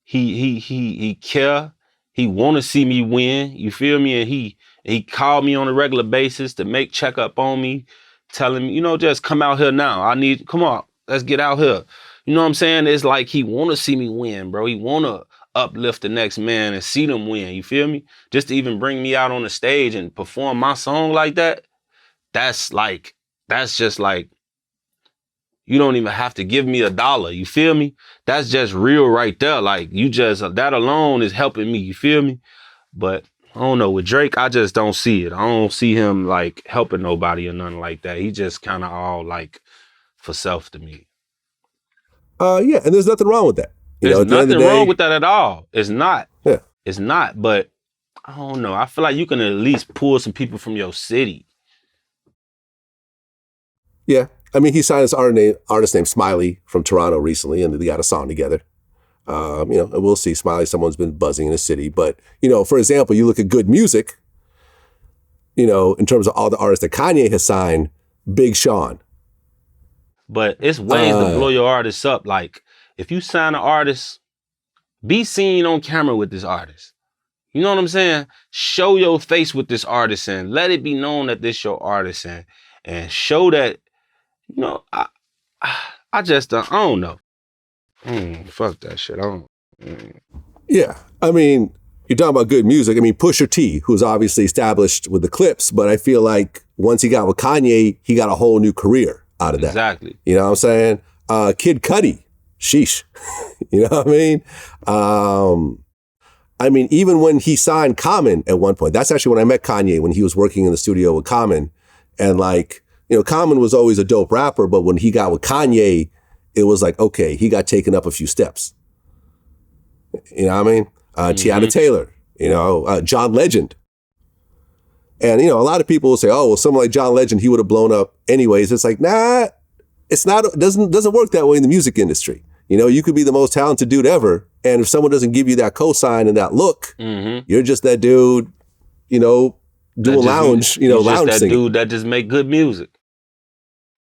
he care, he want to see me win, you feel me? And he called me on a regular basis to check up on me, telling me, you know, just come out here now. Come on, let's get out here. You know what I'm saying? It's like he want to see me win, bro. He want to uplift the next man and see them win. You feel me? Just to even bring me out on the stage and perform my song like that, that's just like, you don't even have to give me $1. You feel me? That's just real right there. Like, that alone is helping me. You feel me? But I don't know. With Drake, I just don't see it. I don't see him like helping nobody or nothing like that. He just kind of all like for self to me. Yeah, and there's nothing wrong with that. There's nothing wrong with that at all. It's not. Yeah. It's not, but I don't know. I feel like you can at least pull some people from your city. Yeah. I mean, he signed this artist named Smiley from Toronto recently, and they got a song together. And we'll see. Smiley, someone's been buzzing in the city. But, for example, you look at good music, in terms of all the artists that Kanye has signed, Big Sean. But it's ways to blow your artist up. Like, if you sign an artist, be seen on camera with this artist. You know what I'm saying? Show your face with this artist and let it be known that this your artist and show that, I just, I don't know. Fuck that shit. I don't. Yeah. I mean, you're talking about good music. I mean, Pusha T, who's obviously established with the Clips, but I feel like once he got with Kanye, he got a whole new career out of that. Exactly. You know what I'm saying? Kid Cudi, sheesh. You know what I mean? Even when he signed Common at one point, that's actually when I met Kanye, when he was working in the studio with Common. And Common was always a dope rapper, but when he got with Kanye, it was like, okay, he got taken up a few steps. You know what I mean? Tiana Taylor, John Legend. And, a lot of people will say, oh, well, someone like John Legend, he would have blown up anyways. It's like, nah, it's not, it doesn't work that way in the music industry. You could be the most talented dude ever. And if someone doesn't give you that cosign and that look, you're just that dude, doing lounge, lounge that singing. Dude that just make good music.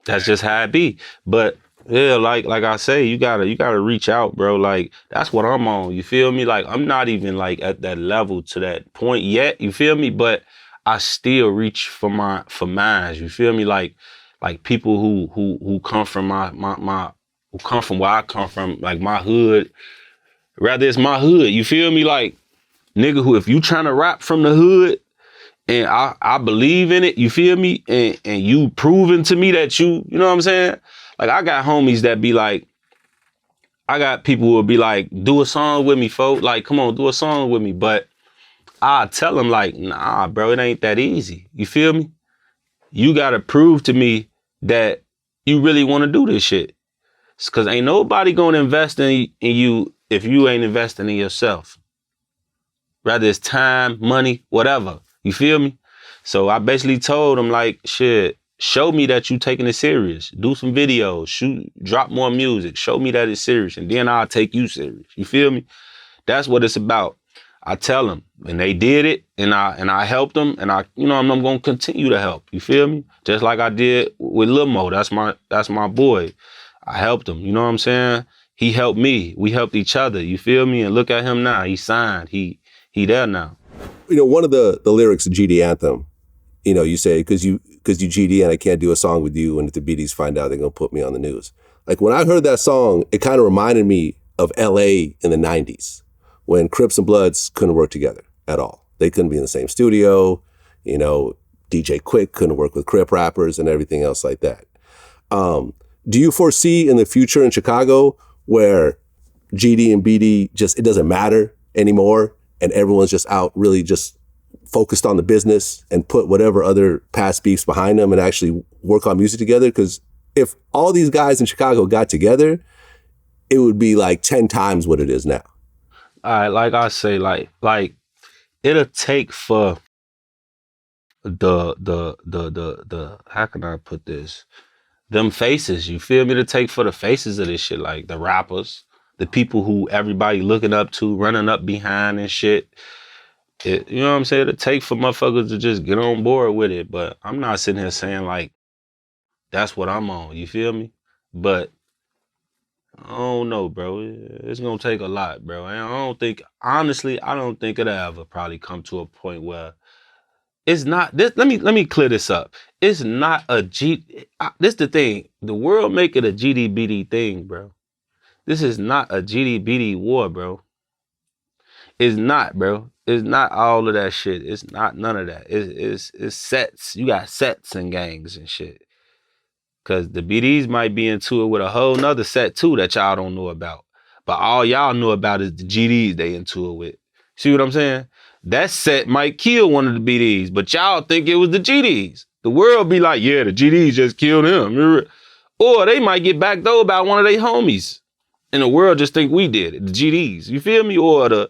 That's just how it be. But yeah, like I say, you gotta reach out, bro. Like, that's what I'm on. You feel me? Like, I'm not even like at that level to that point yet. You feel me? But I still reach for mine. You feel me? Like people who come from who come from where I come from, like my hood. Rather, it's my hood. You feel me? Like, nigga, if you trying to rap from the hood and I believe in it, you feel me? And you proving to me that you know what I'm saying? Like, I got homies that be like, I got people who will be like, do a song with me, folk. Like, come on, do a song with me. But I tell them like, nah, bro, it ain't that easy. You feel me? You got to prove to me that you really want to do this shit. Because ain't nobody going to invest in you if you ain't investing in yourself. Rather it's time, money, whatever. You feel me? So I basically told them like, shit, show me that you taking it serious. Do some videos, drop more music. Show me that it's serious. And then I'll take you serious. You feel me? That's what it's about. I tell them, and they did it, and I helped them, and I'm going to continue to help. You feel me? Just like I did with Lil Mo. That's my boy. I helped him. You know what I'm saying? He helped me. We helped each other. You feel me? And look at him now. He signed. He there now. One of the lyrics of GD Anthem, you say, because you GD and I can't do a song with you, and if the BDs find out, they're going to put me on the news. Like, when I heard that song, it kind of reminded me of LA in the 90s, when Crips and Bloods couldn't work together at all. They couldn't be in the same studio. DJ Quick couldn't work with Crip rappers and everything else like that. Do you foresee in the future in Chicago where GD and BD it doesn't matter anymore and everyone's just out really just focused on the business and put whatever other past beefs behind them and actually work on music together? Because if all these guys in Chicago got together, it would be like 10 times what it is now. All right, like I say, like it'll take for the how can I put this? Them faces, you feel me? To take for the faces of this shit, like the rappers, the people who everybody looking up to, running up behind and shit. You know what I'm saying? It'll take for motherfuckers to just get on board with it. But I'm not sitting here saying like, that's what I'm on, you feel me? But I don't know, bro. It's gonna take a lot, bro. And honestly, I don't think it'll ever probably come to a point where It's not this. Let me clear this up. It's not a this the thing. The world make it a GDBD thing, bro. This is not a GDBD war, bro. It's not, bro. It's not all of that shit. It's not none of that. It's sets. You got sets and gangs and shit. Cause the BDs might be into it with a whole nother set too that y'all don't know about. But all y'all know about is the GDs they into it with. See what I'm saying? That set might kill one of the BDs, but y'all think it was the GDs. The world be like, yeah, the GDs just killed him. Or they might get backed over by one of their homies. And the world just think we did it, the GDs. You feel me? Or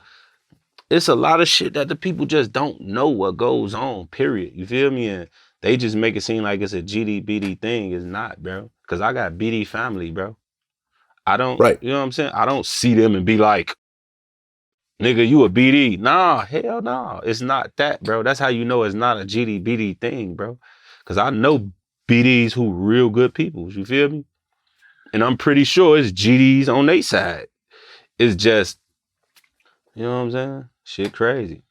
it's a lot of shit that the people just don't know what goes on, period. You feel me? And they just make it seem like it's a GD-BD thing. It's not, bro. Because I got BD family, bro. I don't, Right. You know what I'm saying? I don't see them and be like, nigga, you a BD. Nah, hell no. It's not that, bro. That's how you know it's not a GD-BD thing, bro. Because I know BDs who real good people. You feel me? And I'm pretty sure it's GDs on their side. It's just, you know what I'm saying? Shit crazy.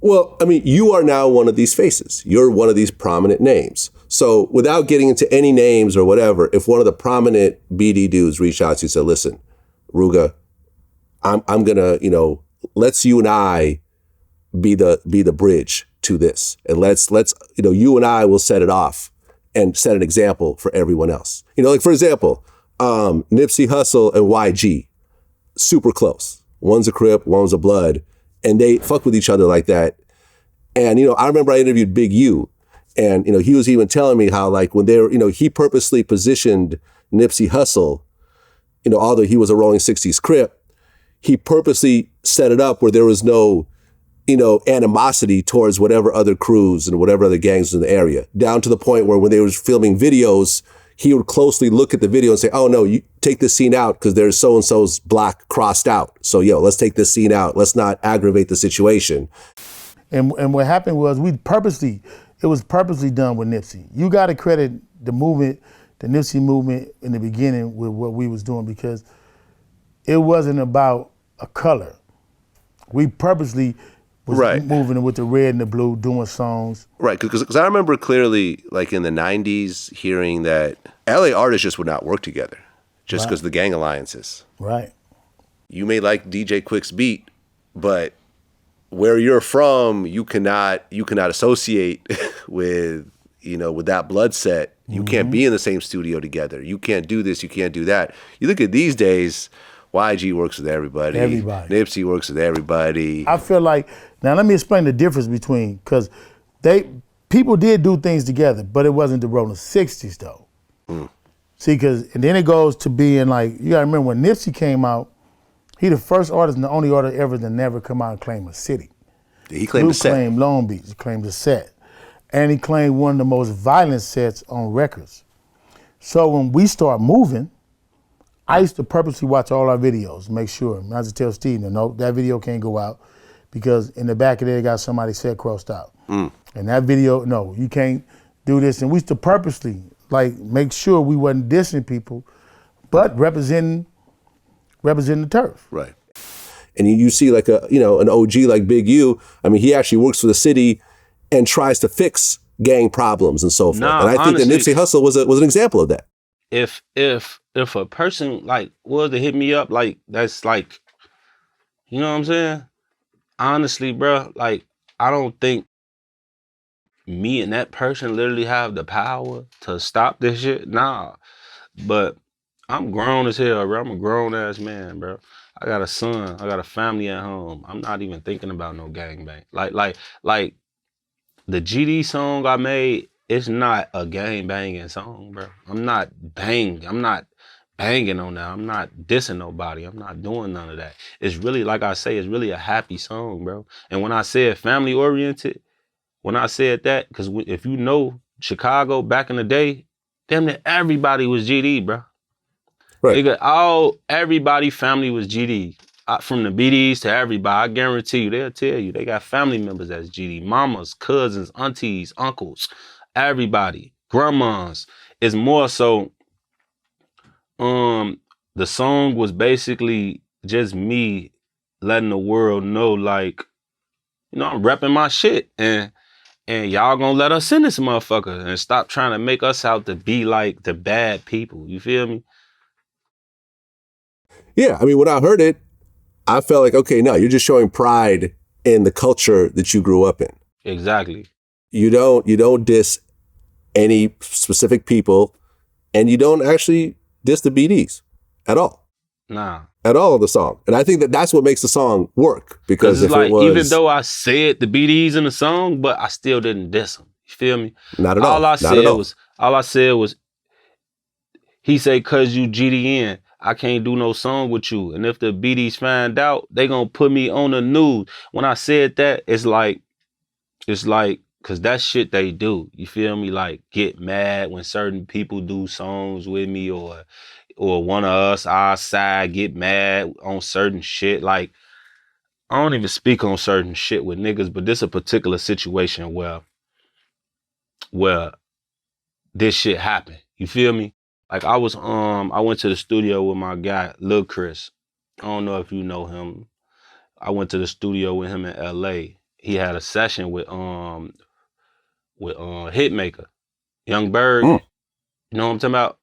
Well, I mean, you are now one of these faces. You're one of these prominent names. So without getting into any names or whatever, if one of the prominent BD dudes reached out to you and said, listen, Rooga, I'm gonna, let's you and I be the bridge to this. And let's, you and I will set it off and set an example for everyone else. Like for example, Nipsey Hussle and YG, super close. One's a Crip, one's a Blood. And they fuck with each other like that. And, I remember I interviewed Big U, and, he was even telling me how, like, when they were, he purposely positioned Nipsey Hussle, although he was a Rolling 60s Crip, he purposely set it up where there was no, animosity towards whatever other crews and whatever other gangs in the area, down to the point where when they were filming videos, he would closely look at the video and say, oh no, you take this scene out because there's so-and-so's block crossed out. So let's take this scene out. Let's not aggravate the situation. And what happened was it was purposely done with Nipsey. You got to credit the movement, the Nipsey movement in the beginning with what we was doing, because it wasn't about a color. We purposely was moving with the red and the blue, doing songs. Right, because I remember clearly, like in the 90s, hearing that LA artists just would not work together just because of the gang alliances. Right. You may like DJ Quick's beat, but where you're from, you cannot associate with, with that Blood set. You can't be in the same studio together. You can't do this, you can't do that. You look at these days, YG works with everybody. Nipsey works with everybody. I feel like, now let me explain the difference between, because people did do things together, but it wasn't the Rolling 60s though. See, and then it goes to being like, you gotta remember when Nipsey came out, he the first artist and the only artist ever to never come out and claim a city. He claimed the set. He claimed Long Beach, he claimed the set. And he claimed one of the most violent sets on records. So when we start moving, I used to purposely watch all our videos, make sure. I used to tell Steve, no, that video can't go out because in the back of there, got somebody set crossed out. And that video, no, you can't do this. And we used to purposely, make sure we wasn't dissing people, but representing the turf. Right. And you see like an OG like Big U, I mean, he actually works for the city and tries to fix gang problems and so forth. And I think that Nipsey Hussle was an example of that. If a person was to hit me up, that's you know what I'm saying? Honestly, bro, I don't think me and that person literally have the power to stop this shit. Nah. But I'm grown as hell, bro. I'm a grown ass man, bro. I got a son. I got a family at home. I'm not even thinking about no gangbang. Like the GD song I made, it's not a gang banging song, bro. I'm not banging on that. I'm not dissing nobody. I'm not doing none of that. It's really, like I say, it's really a happy song, bro. And when I said family oriented, when I said that, because if you know Chicago back in the day, damn near everybody was GD, bro. Right. Everybody family was GD. From the BDs to everybody, I guarantee you, they'll tell you, they got family members that's GD. Mamas, cousins, aunties, uncles, everybody, grandmas. It's more so, the song was basically just me letting the world know, I'm repping my shit. And And y'all gonna let us in this motherfucker and stop trying to make us out to be like the bad people. You feel me? Yeah, I mean, when I heard it, I felt like, okay, no, you're just showing pride in the culture that you grew up in. Exactly. You don't diss any specific people, and you don't actually diss the BDs at all. Nah. At all in the song. And I think that that's what makes the song work. Because if like, it was... even though I said the BDs in the song, but I still didn't diss them. You feel me? Not at all. All I said was, he say, cause you GDN, I can't do no song with you. And if the BDs find out, they gonna put me on the news. When I said that, it's like, cause that shit they do. You feel me? Like, get mad when certain people do songs with me, or one of us, our side, get mad on certain shit. Like, I don't even speak on certain shit with niggas, but this a particular situation where this shit happened. You feel me? Like, I went to the studio with my guy, Lil Chris. I don't know if you know him. I went to the studio with him in LA. He had a session with Hitmaker, Young Berg. You know what I'm talking about?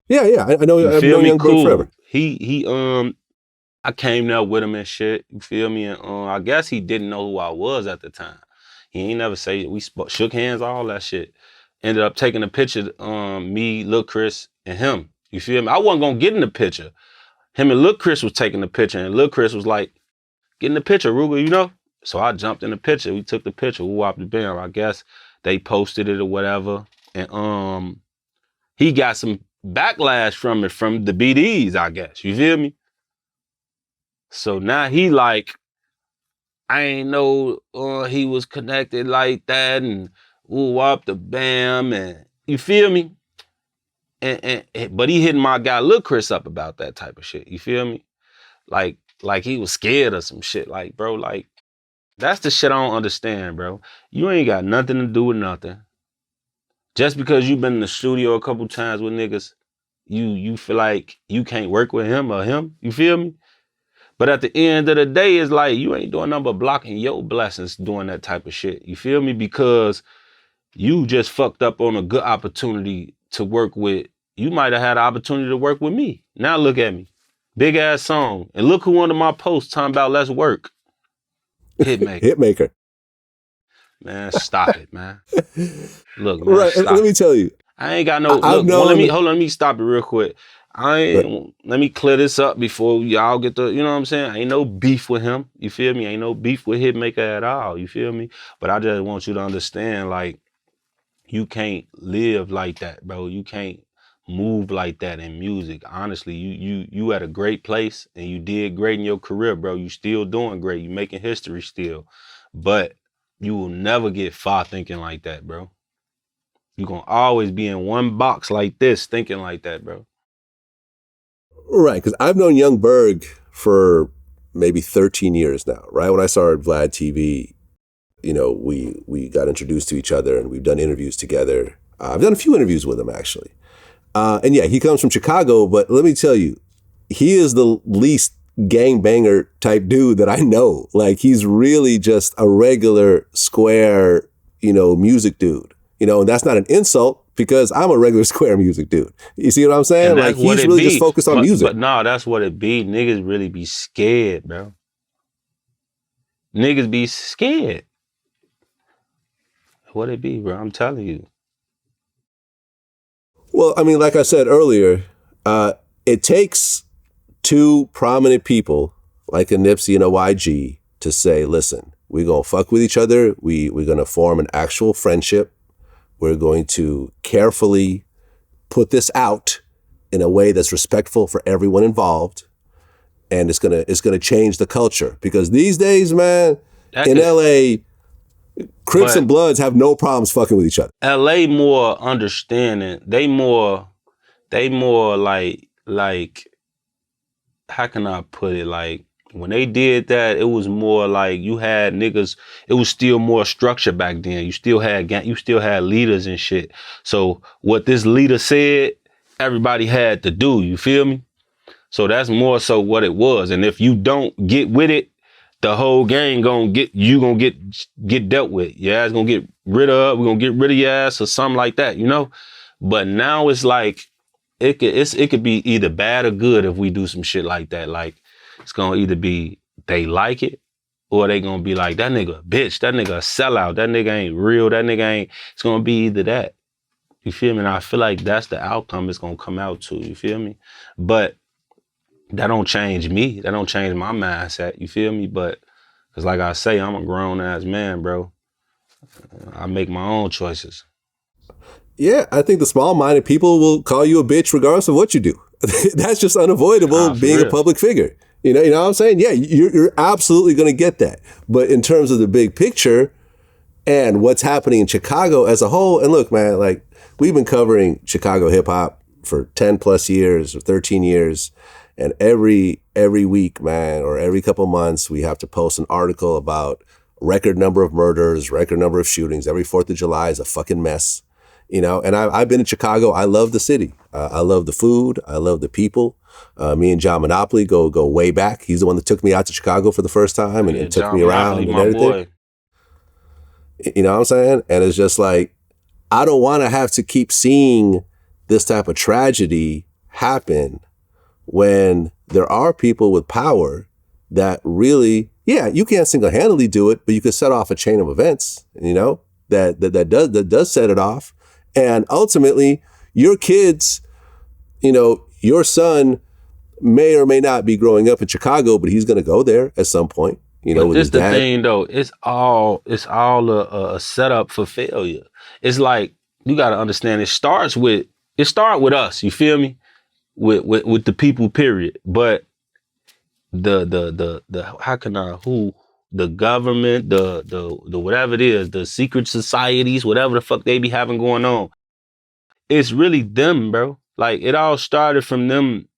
Yeah. I know. You I've feel known me? Young Berg Cool. forever. He I came there with him and shit. You feel me? And I guess he didn't know who I was at the time. He ain't never say it. We shook hands, all that shit. Ended up taking a picture, me, Lil Chris, and him. You feel me? I wasn't gonna get in the picture. Him and Lil Chris was taking the picture, and Lil Chris was like, get in the picture, Rooga, you know? So I jumped in the picture. We took the picture. We whopped the bam. I guess they posted it or whatever. And he got some backlash from it from the BDs, I guess. You feel me? So now he like, I ain't know he was connected like that, and whoop the bam, and you feel me? And but he hitting my guy Lil Chris up about that type of shit. You feel me? Like he was scared of some shit. Like, bro, like, that's the shit I don't understand, bro. You ain't got nothing to do with nothing. Just because you've been in the studio a couple times with niggas, you feel like you can't work with him or him. You feel me? But at the end of the day, it's like, you ain't doing nothing but blocking your blessings doing that type of shit. You feel me? Because you just fucked up on a good opportunity to work with. You might have had an opportunity to work with me. Now look at me. Big ass song. And look who under my post talking about let's work. Hitmaker. Man, stop it, man. Look, man, right. Let me tell you. I ain't got no. Look, let me stop it real quick. Let me clear this up before y'all get the, you know what I'm saying? Ain't no beef with him. You feel me? Ain't no beef with Hitmaker at all. You feel me? But I just want you to understand, like, you can't live like that, bro. You can't move like that in music. Honestly, you at a great place and you did great in your career, bro. You still doing great. You making history still. But you will never get far thinking like that, bro. You're gonna always be in one box like this, thinking like that, bro. Right, because I've known Young Berg for maybe 13 years now, right? When I started VladTV, you know, we got introduced to each other and we've done interviews together. I've done a few interviews with him, actually. And yeah, he comes from Chicago, but let me tell you, he is the least gangbanger type dude that I know. Like, he's really just a regular, square, you know, music dude. You know, and that's not an insult because I'm a regular square music dude. You see what I'm saying? Like, he's really just focused on music. But no, that's what it be. Niggas really be scared, bro. Niggas be scared. What it be, bro? I'm telling you. Well, I mean, like I said earlier, it takes two prominent people like a Nipsey and a YG to say, listen, we're going to fuck with each other. We're going to form an actual friendship. We're going to carefully put this out in a way that's respectful for everyone involved. And it's gonna change the culture. Because these days, man, LA, Crips and Bloods have no problems fucking with each other. LA more understanding. They more like, how can I put it? Like, when they did that, it was more like you had niggas, it was still more structure back then. You still had leaders and shit. So what this leader said, everybody had to do, you feel me? So that's more so what it was. And if you don't get with it, the whole gang gonna get dealt with. Your ass gonna get rid of. We're gonna get rid of your ass or something like that, you know. But now it's like it could be either bad or good if we do some shit like that. Like it's gonna either be they like it or they gonna be like, that nigga a bitch, that nigga a sellout, that nigga ain't real, that nigga ain't. It's gonna be either that. You feel me? And I feel like that's the outcome it's gonna come out to. You feel me? But that don't change me. That don't change my mindset. You feel me? But because like I say, I'm a grown ass man, bro. I make my own choices. Yeah, I think the small-minded people will call you a bitch regardless of what you do. That's just unavoidable being real. a public figure. You know what I'm saying? Yeah, you're absolutely going to get that. But in terms of the big picture and what's happening in Chicago as a whole, and look, man, like we've been covering Chicago hip hop for 10 plus years or 13 years. And every week, man, or every couple months, we have to post an article about record number of murders, record number of shootings. Every 4th of July is a fucking mess, you know? And I've been in Chicago. I love the city. I love the food. I love the people. Me and John Monopoly go way back. He's the one that took me out to Chicago for the first time and took me around and everything. Boy. You know what I'm saying? And it's just like, I don't want to have to keep seeing this type of tragedy happen when there are people with power that really, yeah, you can't single-handedly do it, but you could set off a chain of events, you know, that does set it off. And ultimately, your kids, you know, your son may or may not be growing up in Chicago, but he's going to go there at some point, you know, with his dad. This the thing, though. It's all a setup for failure. It's like, you got to understand, it start with us, you feel me? With the people, period. But the government, the whatever it is, the secret societies, whatever the fuck they be having going on, it's really them, bro. Like it all started from them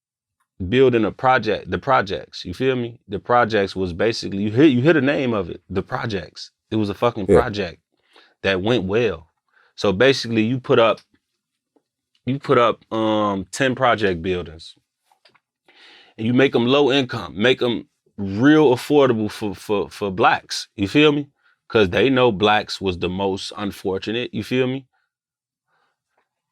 building the projects. You feel me? The projects was basically, you hear the name of it, the projects. It was a fucking project that went well. So basically you put up 10 project buildings and you make them low income, make them real affordable for blacks. You feel me? Because they know blacks was the most unfortunate. You feel me?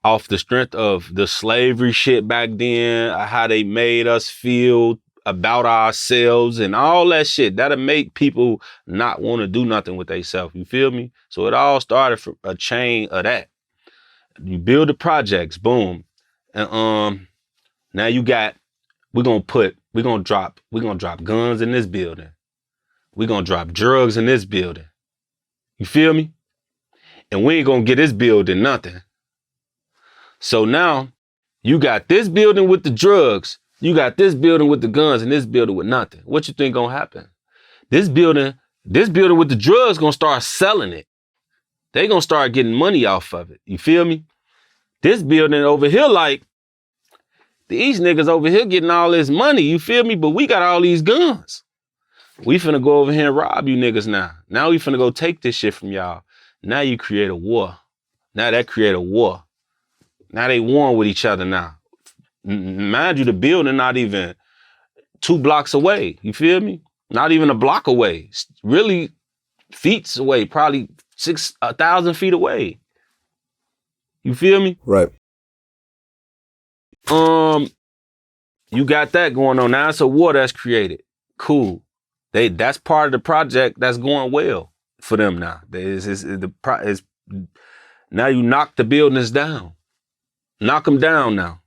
Off the strength of the slavery shit back then, how they made us feel about ourselves and all that shit. That'll make people not want to do nothing with themselves. You feel me? So it all started from a chain of that. You build the projects, boom. And now you got, we're gonna drop guns in this building. We're gonna drop drugs in this building. You feel me? And we ain't gonna get this building nothing. So now you got this building with the drugs, you got this building with the guns, and this building with nothing. What you think gonna happen? This building with the drugs gonna start selling it. They gonna start getting money off of it. You feel me? This building over here, like, these niggas over here getting all this money, you feel me? But we got all these guns. We finna go over here and rob you niggas now. Now we finna go take this shit from y'all. Now you create a war. Now that create a war. Now they warring with each other now. Mind you, the building not even 2 blocks away. You feel me? Not even a block away. It's really feet away, probably 1,000 feet away. You feel me? Right. You got that going on. Now it's a war that's created. Cool. That's part of the project that's going well for them now. Now you knock the buildings down. Knock them down now.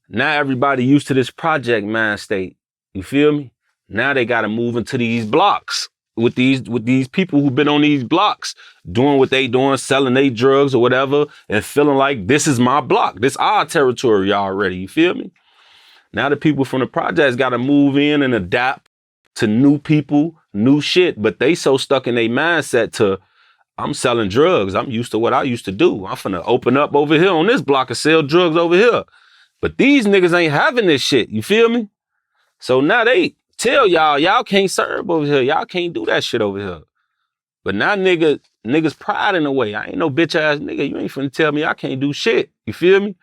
Now everybody used to this project mind state. You feel me? Now they got to move into these blocks with these people who've been on these blocks doing what they doing, selling their drugs or whatever, and feeling like this is my block. This our territory already. You feel me? Now the people from the projects got to move in and adapt to new people, new shit, but they so stuck in their mindset to, I'm selling drugs. I'm used to what I used to do. I'm finna open up over here on this block and sell drugs over here. But these niggas ain't having this shit. You feel me? So now they tell y'all can't serve over here. Y'all can't do that shit over here. But now niggas pride in a way. I ain't no bitch ass nigga. You ain't finna tell me I can't do shit. You feel me?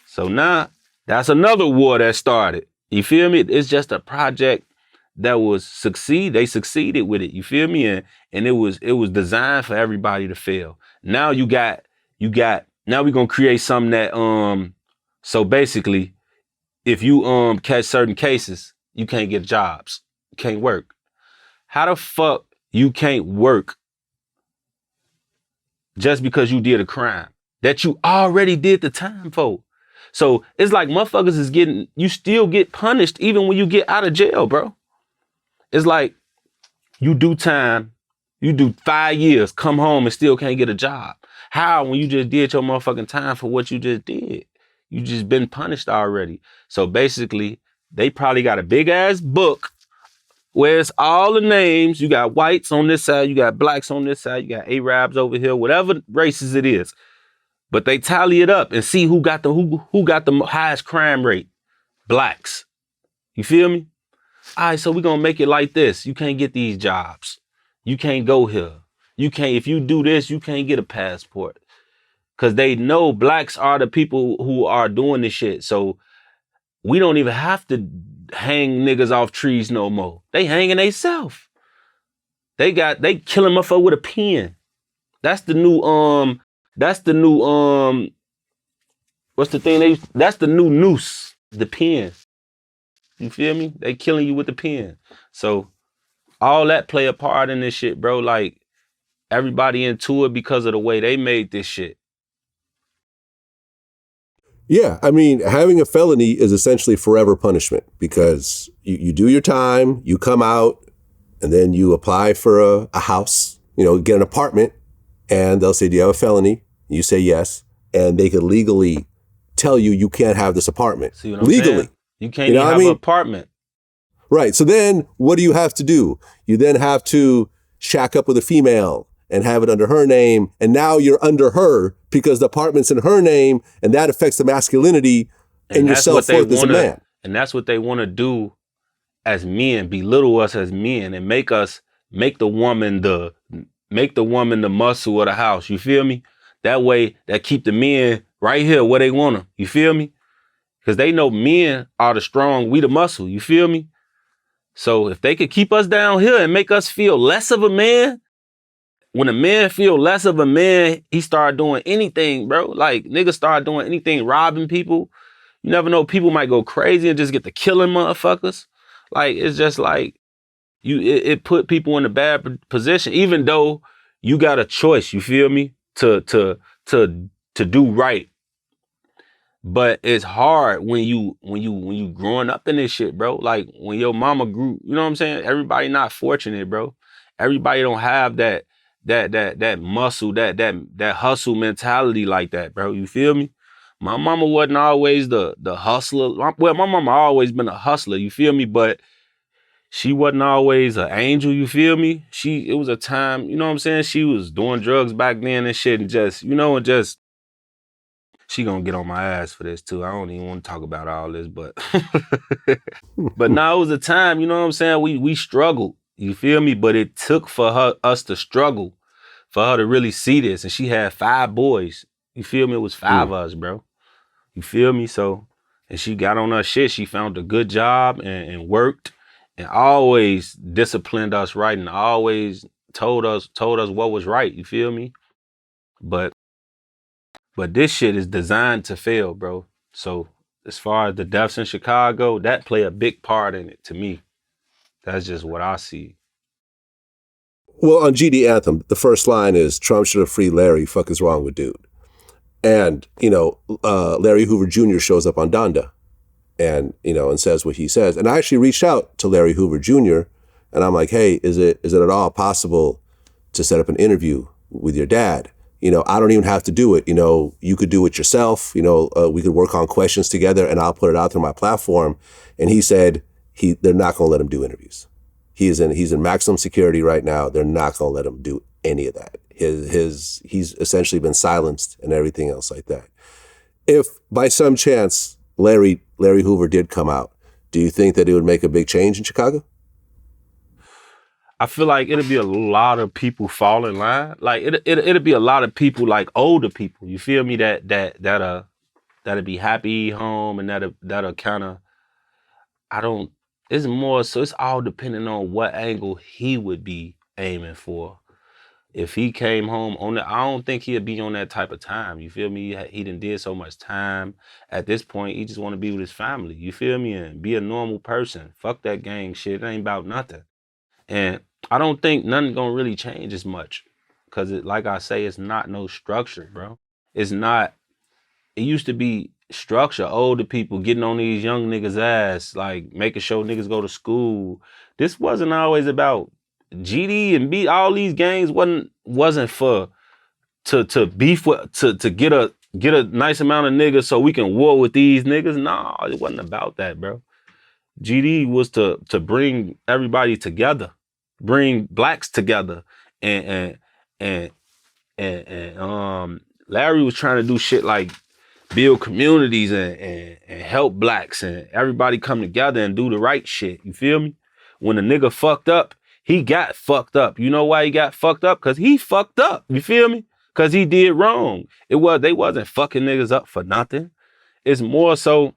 So now that's another war that started. You feel me? It's just a project was they succeeded with it. You feel me? And it was designed for everybody to fail. Now now we're gonna create something that so basically, if you catch certain cases, you can't get jobs, you can't work. How the fuck you can't work just because you did a crime that you already did the time for? So it's like motherfuckers you still get punished even when you get out of jail, bro. It's like you do time, you do 5 years, come home and still can't get a job. How when you just did your motherfucking time for what you just did? You just been punished already. So basically, they probably got a big ass book where it's all the names. You got whites on this side, you got blacks on this side, you got Arabs over here, whatever races it is. But they tally it up and see who got the highest crime rate. Blacks. You feel me? All right, so we're gonna make it like this. You can't get these jobs. You can't go here. If you do this, you can't get a passport. Cause they know blacks are the people who are doing this shit. So we don't even have to hang niggas off trees no more. They hanging theyself. They killing motherfucker with a pen. That's the new what's the thing that's the new noose, the pen. You feel me? They killing you with the pen. So all that play a part in this shit, bro. Like everybody into it because of the way they made this shit. Yeah, I mean, having a felony is essentially forever punishment because you do your time, you come out, and then you apply for a house, get an apartment, and they'll say, do you have a felony? You say yes, and they could legally tell you can't have this apartment. See what I'm legally. Saying? You can't even have an apartment. Right, so then what do you have to do? You then have to shack up with a female and have it under her name, and now you're under her because the apartment's in her name, and that affects the masculinity and your self-worth as a man. And that's what they want to do as men, belittle us as men, and make the woman the muscle of the house. You feel me? That way, that keep the men right here where they want them. You feel me? Because they know men are the strong, we the muscle. You feel me? So if they could keep us down here and make us feel less of a man, when a man feel less of a man, he start doing anything, bro. Like niggas start doing anything, robbing people. You never know, people might go crazy and just get to killing motherfuckers. Like it's just like it put people in a bad position, even though you got a choice. You feel me? To do right. But it's hard when you growing up in this shit, bro. Like when your mama grew, you know what I'm saying? Everybody not fortunate, bro. Everybody don't have that muscle, that hustle mentality like that, bro. You feel me? My mama wasn't always the hustler. Well, my mama always been a hustler, you feel me? But she wasn't always an angel, you feel me? It was a time, you know what I'm saying? She was doing drugs back then and shit and just, she gonna get on my ass for this too. I don't even want to talk about all this, but but now it was a time, you know what I'm saying? We struggled, you feel me? But it took for us to struggle, for her to really see this. And she had 5 boys. You feel me? It was 5 of us, bro. You feel me? So, and she got on her shit. She found a good job and worked and always disciplined us right and always told us what was right. You feel me? But this shit is designed to fail, bro. So as far as the deaths in Chicago, that play a big part in it to me. That's just what I see. Well, on GD Anthem, the first line is, Trump should have freed Larry, fuck is wrong with dude. And, Larry Hoover Jr. shows up on Donda and, and says what he says. And I actually reached out to Larry Hoover Jr. and I'm like, hey, is it at all possible to set up an interview with your dad? I don't even have to do it. You could do it yourself. We could work on questions together and I'll put it out through my platform. And he said they're not going to let him do interviews. He's in maximum security right now. They're not going to let him do any of that. He's essentially been silenced and everything else like that. If by some chance Larry Hoover did come out, do you think that it would make a big change in Chicago? I feel like it'll be a lot of people fall in line. Like it'll be a lot of people, like older people. You feel me? That'll be happy home and that'll kind of. it's more so it's all depending on what angle he would be aiming for. If he came home on that, I don't think he'd be on that type of time. You feel me? He done did so much time. At this point, he just want to be with his family. You feel me? And be a normal person. Fuck that gang shit. It ain't about nothing. And I don't think nothing gonna really change as much. Cause like I say, it's not no structure, bro. It's not. It used to be structure. Older people getting on these young niggas' ass, like making sure niggas go to school. This wasn't always about GD and B. All these gangs wasn't for to beef with to get a nice amount of niggas so we can war with these niggas. Nah, it wasn't about that, bro. GD was to bring everybody together, bring blacks together, and Larry was trying to do shit like build communities and help blacks and everybody come together and do the right shit. You feel me? When the nigga fucked up, he got fucked up. You know why he got fucked up? Cause he fucked up. You feel me? Cause he did wrong. They wasn't fucking niggas up for nothing. It's more so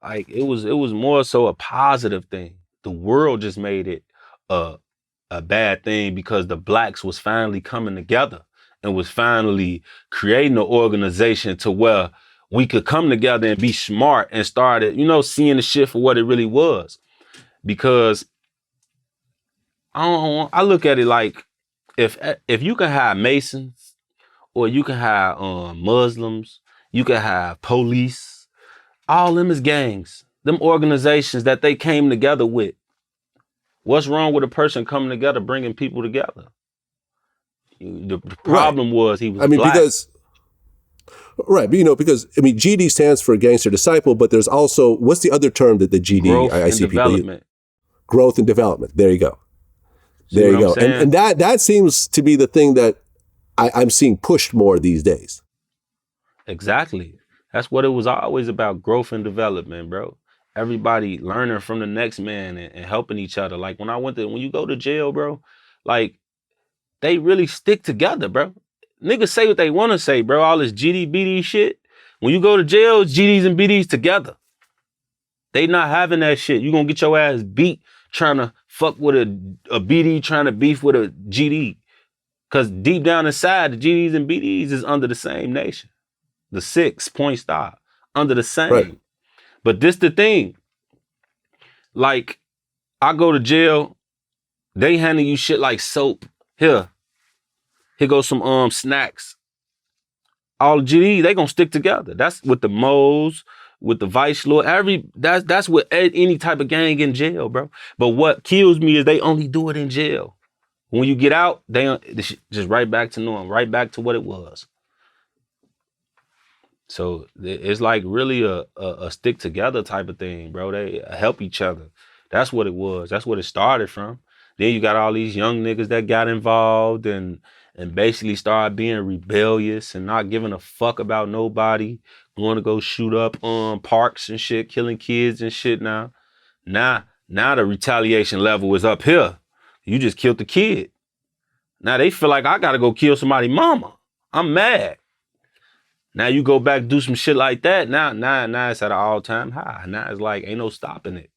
like it was more so a positive thing. The world just made it a bad thing because the blacks was finally coming together and was finally creating an organization to where we could come together and be smart and started, seeing the shit for what it really was. Because I look at it like if you can have Masons or you can have Muslims, you can have police, all them is gangs, them organizations that they came together with. What's wrong with a person coming together, bringing people together? The problem was he was black. Because GD stands for gangster disciple, but there's also, what's the other term that the GD I see people use? Growth and development. There you go. There you go. And that seems to be the thing that I'm seeing pushed more these days. Exactly. That's what it was always about, growth and development, bro. Everybody learning from the next man and helping each other. Like when you go to jail, bro, like they really stick together, bro. Niggas say what they want to say, bro. All this GD, BD shit. When you go to jail, it's GDs and BDs together. They not having that shit. You gonna get your ass beat trying to fuck with a BD trying to beef with a GD. Cause deep down inside, the GDs and BDs is under the same nation. The 6-point star. Under the same. Right. But this the thing. Like, I go to jail, they handing you shit like soap. Here goes some snacks. All the GD, they gonna stick together. That's with the Moes, with the Vice Lord. That's with any type of gang in jail, bro. But what kills me is they only do it in jail. When you get out, they just right back to normal, right back to what it was. So it's like really a stick together type of thing, bro. They help each other. That's what it was. That's what it started from. Then you got all these young niggas that got involved and basically started being rebellious and not giving a fuck about nobody, going to go shoot up parks and shit, killing kids and shit now. Now the retaliation level is up here. You just killed the kid. Now they feel like I got to go kill somebody's mama. I'm mad. Now you go back do some shit like that. Now it's at an all-time high. Now it's like ain't no stopping it.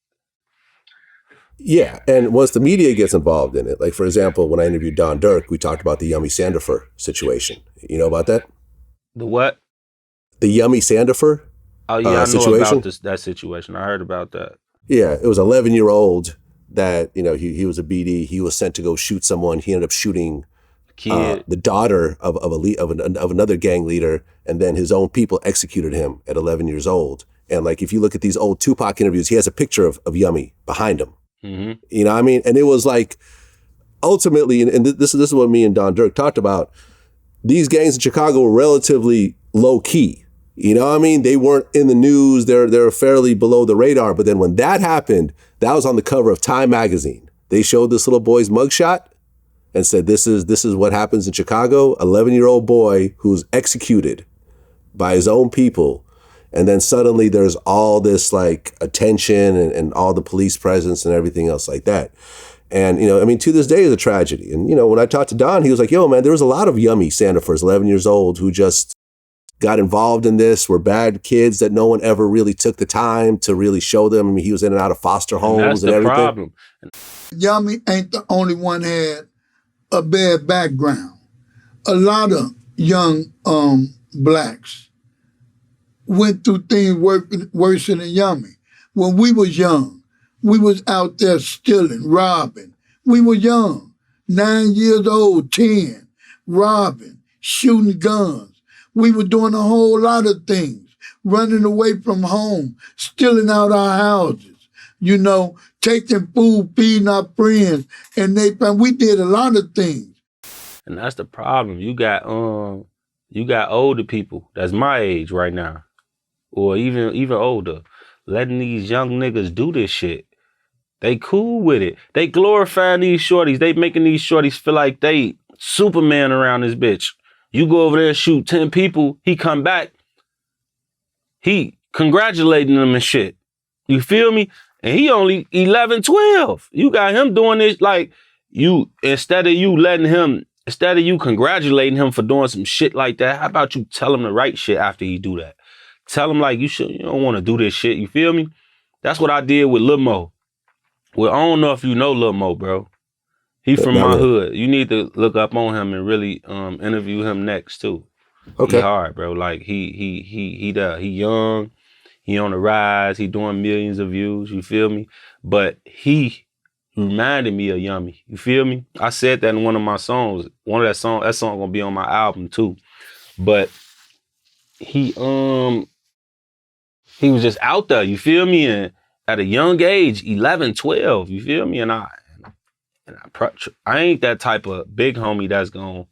Yeah, and once the media gets involved in it, like for example, when I interviewed Don Dirk, we talked about the Yummy Sandifer situation. You know about that? The what? The Yummy Sandifer I know situation. About that situation. I heard about that. Yeah, it was an 11-year-old that, he was a BD. He was sent to go shoot someone. He ended up shooting the daughter of another gang leader, and then his own people executed him at 11 years old. And like, if you look at these old Tupac interviews, he has a picture of Yummy behind him. Mm-hmm. You know what I mean? And it was like, ultimately, and this is what me and Don Dirk talked about, these gangs in Chicago were relatively low key. You know what I mean? They weren't in the news. They're fairly below the radar. But then when that happened, that was on the cover of Time magazine. They showed this little boy's mugshot and said, this is what happens in Chicago. 11-year-old boy who's executed by his own people. And then suddenly there's all this like attention and all the police presence and everything else like that. And, to this day is a tragedy. And, when I talked to Don, he was like, yo, man, there was a lot of Yummy Sandifers, 11 years old, who just got involved in this were bad kids that no one ever really took the time to really show them. I mean, he was in and out of foster homes and everything. That's the problem. Yummy ain't the only one had a bad background. A lot of young blacks went through things worse than Yummy. When we was young, we was out there stealing, robbing. We were young, 9 years old, 10, robbing, shooting guns. We were doing a whole lot of things, running away from home, stealing out our houses, you know, taking food, feeding our friends, and we did a lot of things. And that's the problem. You got older people that's my age right now, or even older, letting these young niggas do this shit. They cool with it. They glorifying these shorties. They making these shorties feel like they Superman around this bitch. You go over there, shoot 10 people, he come back, he congratulating them and shit. You feel me? And he only 11, 12. You got him doing this like instead of you congratulating him for doing some shit like that, how about you tell him the right shit after he do that? Tell him like you don't want to do this shit, you feel me? That's what I did with Lil Mo. Well, I don't know if you know Lil Mo, bro. He from my hood. You need to look up on him and really interview him next too. Okay. He hard, bro. Like he young, he on the rise, he doing millions of views, you feel me? But he reminded me of Yummy, you feel me? I said that in one of my songs. That song gonna be on my album too. But he was just out there, you feel me? And at a young age, 11, 12, you feel me? And I ain't that type of big homie that's gonna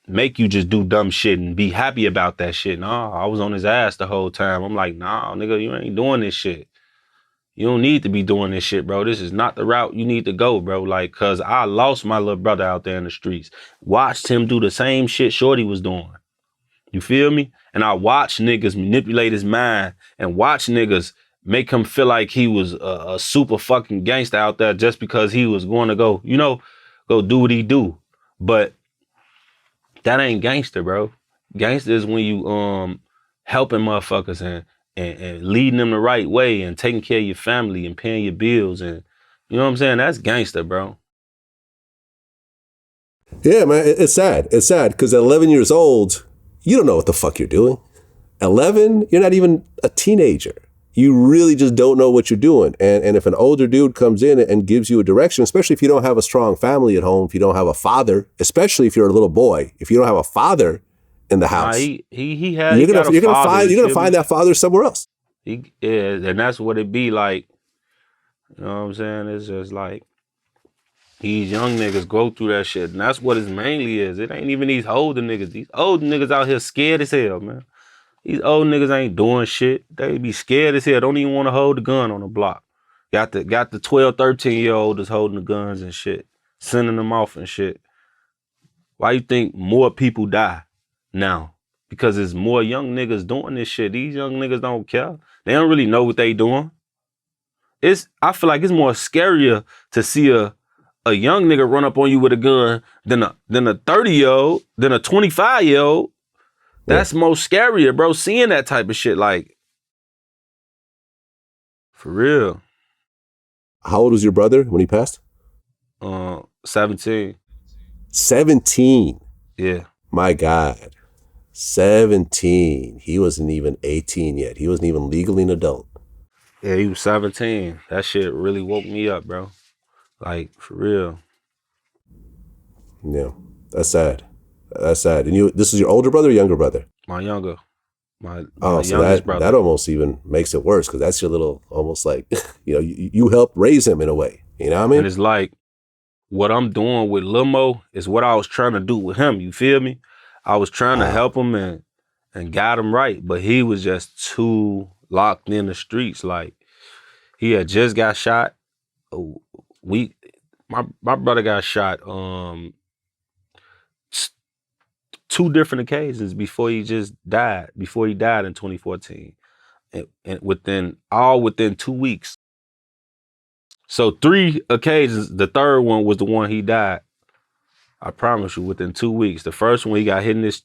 make you just do dumb shit and be happy about that shit. Nah, I was on his ass the whole time. I'm like, nah, nigga, you ain't doing this shit. You don't need to be doing this shit, bro. This is not the route you need to go, bro. Like, cause I lost my little brother out there in the streets. Watched him do the same shit Shorty was doing. You feel me? And I watched niggas manipulate his mind and watch niggas make him feel like he was a super fucking gangster out there just because he was going to go do what he do. But that ain't gangster, bro. Gangster is when you helping motherfuckers and leading them the right way and taking care of your family and paying your bills, and you know what I'm saying? That's gangster, bro. Yeah, man, it's sad. It's sad because at 11 years old, you don't know what the fuck you're doing. 11, you're not even a teenager. You really just don't know what you're doing. And if an older dude comes in and gives you a direction, especially if you don't have a strong family at home, if you don't have a father, especially if you're a little boy, if you don't have a father in the house, you're gonna find that father somewhere else. And that's what it be like. You know what I'm saying? It's just like these young niggas go through that shit, and that's what it mainly is. It ain't even these older niggas. These older niggas out here scared as hell, man. These old niggas ain't doing shit. They be scared as hell. Don't even want to hold the gun on the block. Got the 12, 13-year-old that's holding the guns and shit, sending them off and shit. Why you think more people die now? Because there's more young niggas doing this shit. These young niggas don't care. They don't really know what they doing. I feel like it's more scarier to see a young nigga run up on you with a gun than a 30-year-old, than a 25-year-old. That's most scarier, bro, seeing that type of shit, like, for real. How old was your brother when he passed? 17. 17? Yeah. My God. 17. He wasn't even 18 yet. He wasn't even legally an adult. Yeah, he was 17. That shit really woke me up, bro. Like, for real. Yeah, that's sad. That's sad. And this is your older brother or younger brother? My younger. My so youngest brother. That almost even makes it worse because that's your little, almost like, you helped raise him in a way. You know what I mean? And it's like, what I'm doing with Lil Mo is what I was trying to do with him. You feel me? I was trying to help him and guide him right, but he was just too locked in the streets. Like, he had just got shot. My brother got shot 2 different occasions before he just died. Before he died in 2014, and within 2 weeks. So 3 occasions. The third one was the one he died. I promise you, within 2 weeks. The first one he got hit in his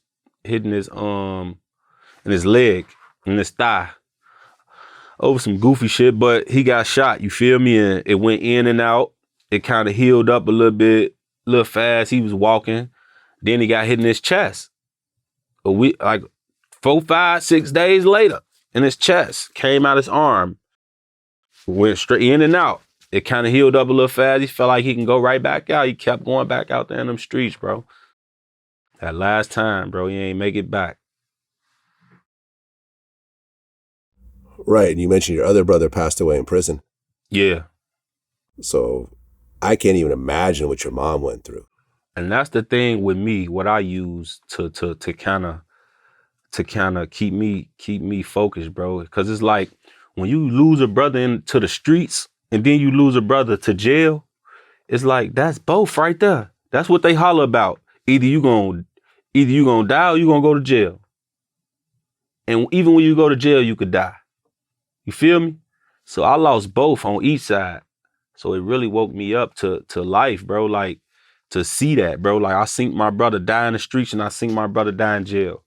in his leg, in his thigh, over some goofy shit, but he got shot, you feel me? And it went in and out. It kind of healed up a little bit, a little fast. He was walking. Then he got hit in his chest. A week, like 4, 5, 6 days later, in his chest, came out his arm, went straight in and out. It kind of healed up a little fast. He felt like he can go right back out. He kept going back out there in them streets, bro. That last time, bro, he ain't make it back. Right, and you mentioned your other brother passed away in prison. Yeah. So I can't even imagine what your mom went through. And that's the thing with me, what I use to kind of keep me focused, bro. Because it's like when you lose a brother into the streets and then you lose a brother to jail, it's like that's both right there. That's what they holler about. Either you gonna die or you gonna go to jail. And even when you go to jail, you could die. You feel me? So I lost both on each side. So it really woke me up to life, bro. Like to see that, bro. Like I seen my brother die in the streets and I seen my brother die in jail.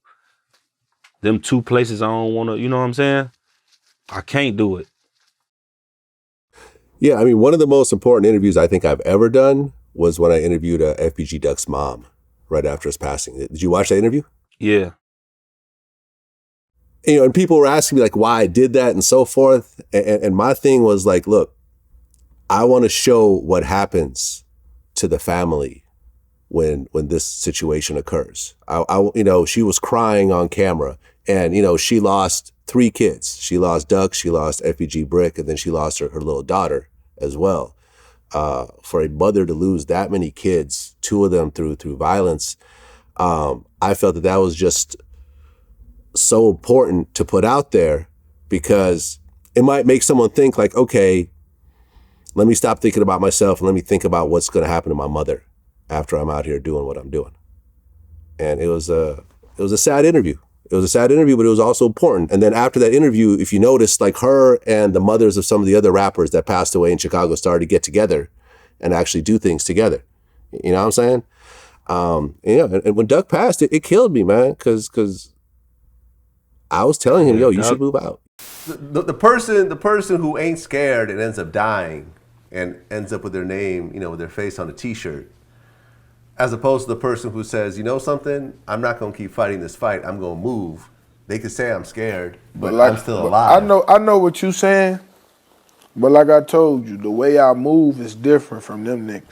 Them two places I don't want to, you know what I'm saying? I can't do it. Yeah, I mean, one of the most important interviews I think I've ever done was when I interviewed FBG Duck's mom right after his passing. Did you watch that interview? Yeah. And people were asking me like why I did that and so forth. And my thing was like, look, I want to show what happens to the family when this situation occurs. She was crying on camera and, she lost 3 kids. She lost Duck, she lost FBG Brick, and then she lost her little daughter as well. For a mother to lose that many kids, 2 of them through violence, I felt that was just so important to put out there because it might make someone think like, okay, let me stop thinking about myself and let me think about what's going to happen to my mother after I'm out here doing what I'm doing. And it was a sad interview. It was a sad interview, but it was also important. And then after that interview, if you notice, like her and the mothers of some of the other rappers that passed away in Chicago started to get together and actually do things together. You know what I'm saying? And when Duck passed, it killed me, man, because I was telling him, yo, you should move out. The person who ain't scared and ends up dying and ends up with their name, with their face on a t-shirt, as opposed to the person who says, you know something, I'm not gonna keep fighting this fight, I'm gonna move. They could say I'm scared, but I'm still alive. I know what you're saying, but like I told you, the way I move is different from them niggas.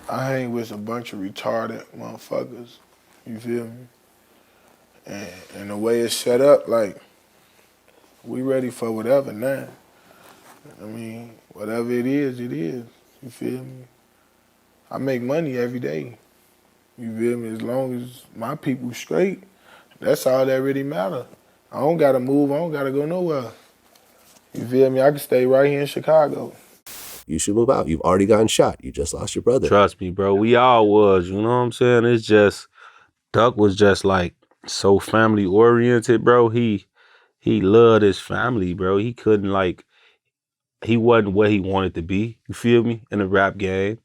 I hang with a bunch of retarded motherfuckers, you feel me? And the way it's set up, like, we ready for whatever now. I mean, whatever it is, you feel me? I make money every day, you feel me? As long as my people straight, that's all that really matter. I don't gotta move, I don't gotta go nowhere. You feel me? I can stay right here in Chicago. You should move out. You've already gotten shot. You just lost your brother. Trust me, bro. We all was, you know what I'm saying? It's just, Duck was just like, so family oriented, bro. He loved his family, bro. He couldn't he wasn't where he wanted to be. You feel me? In the rap game,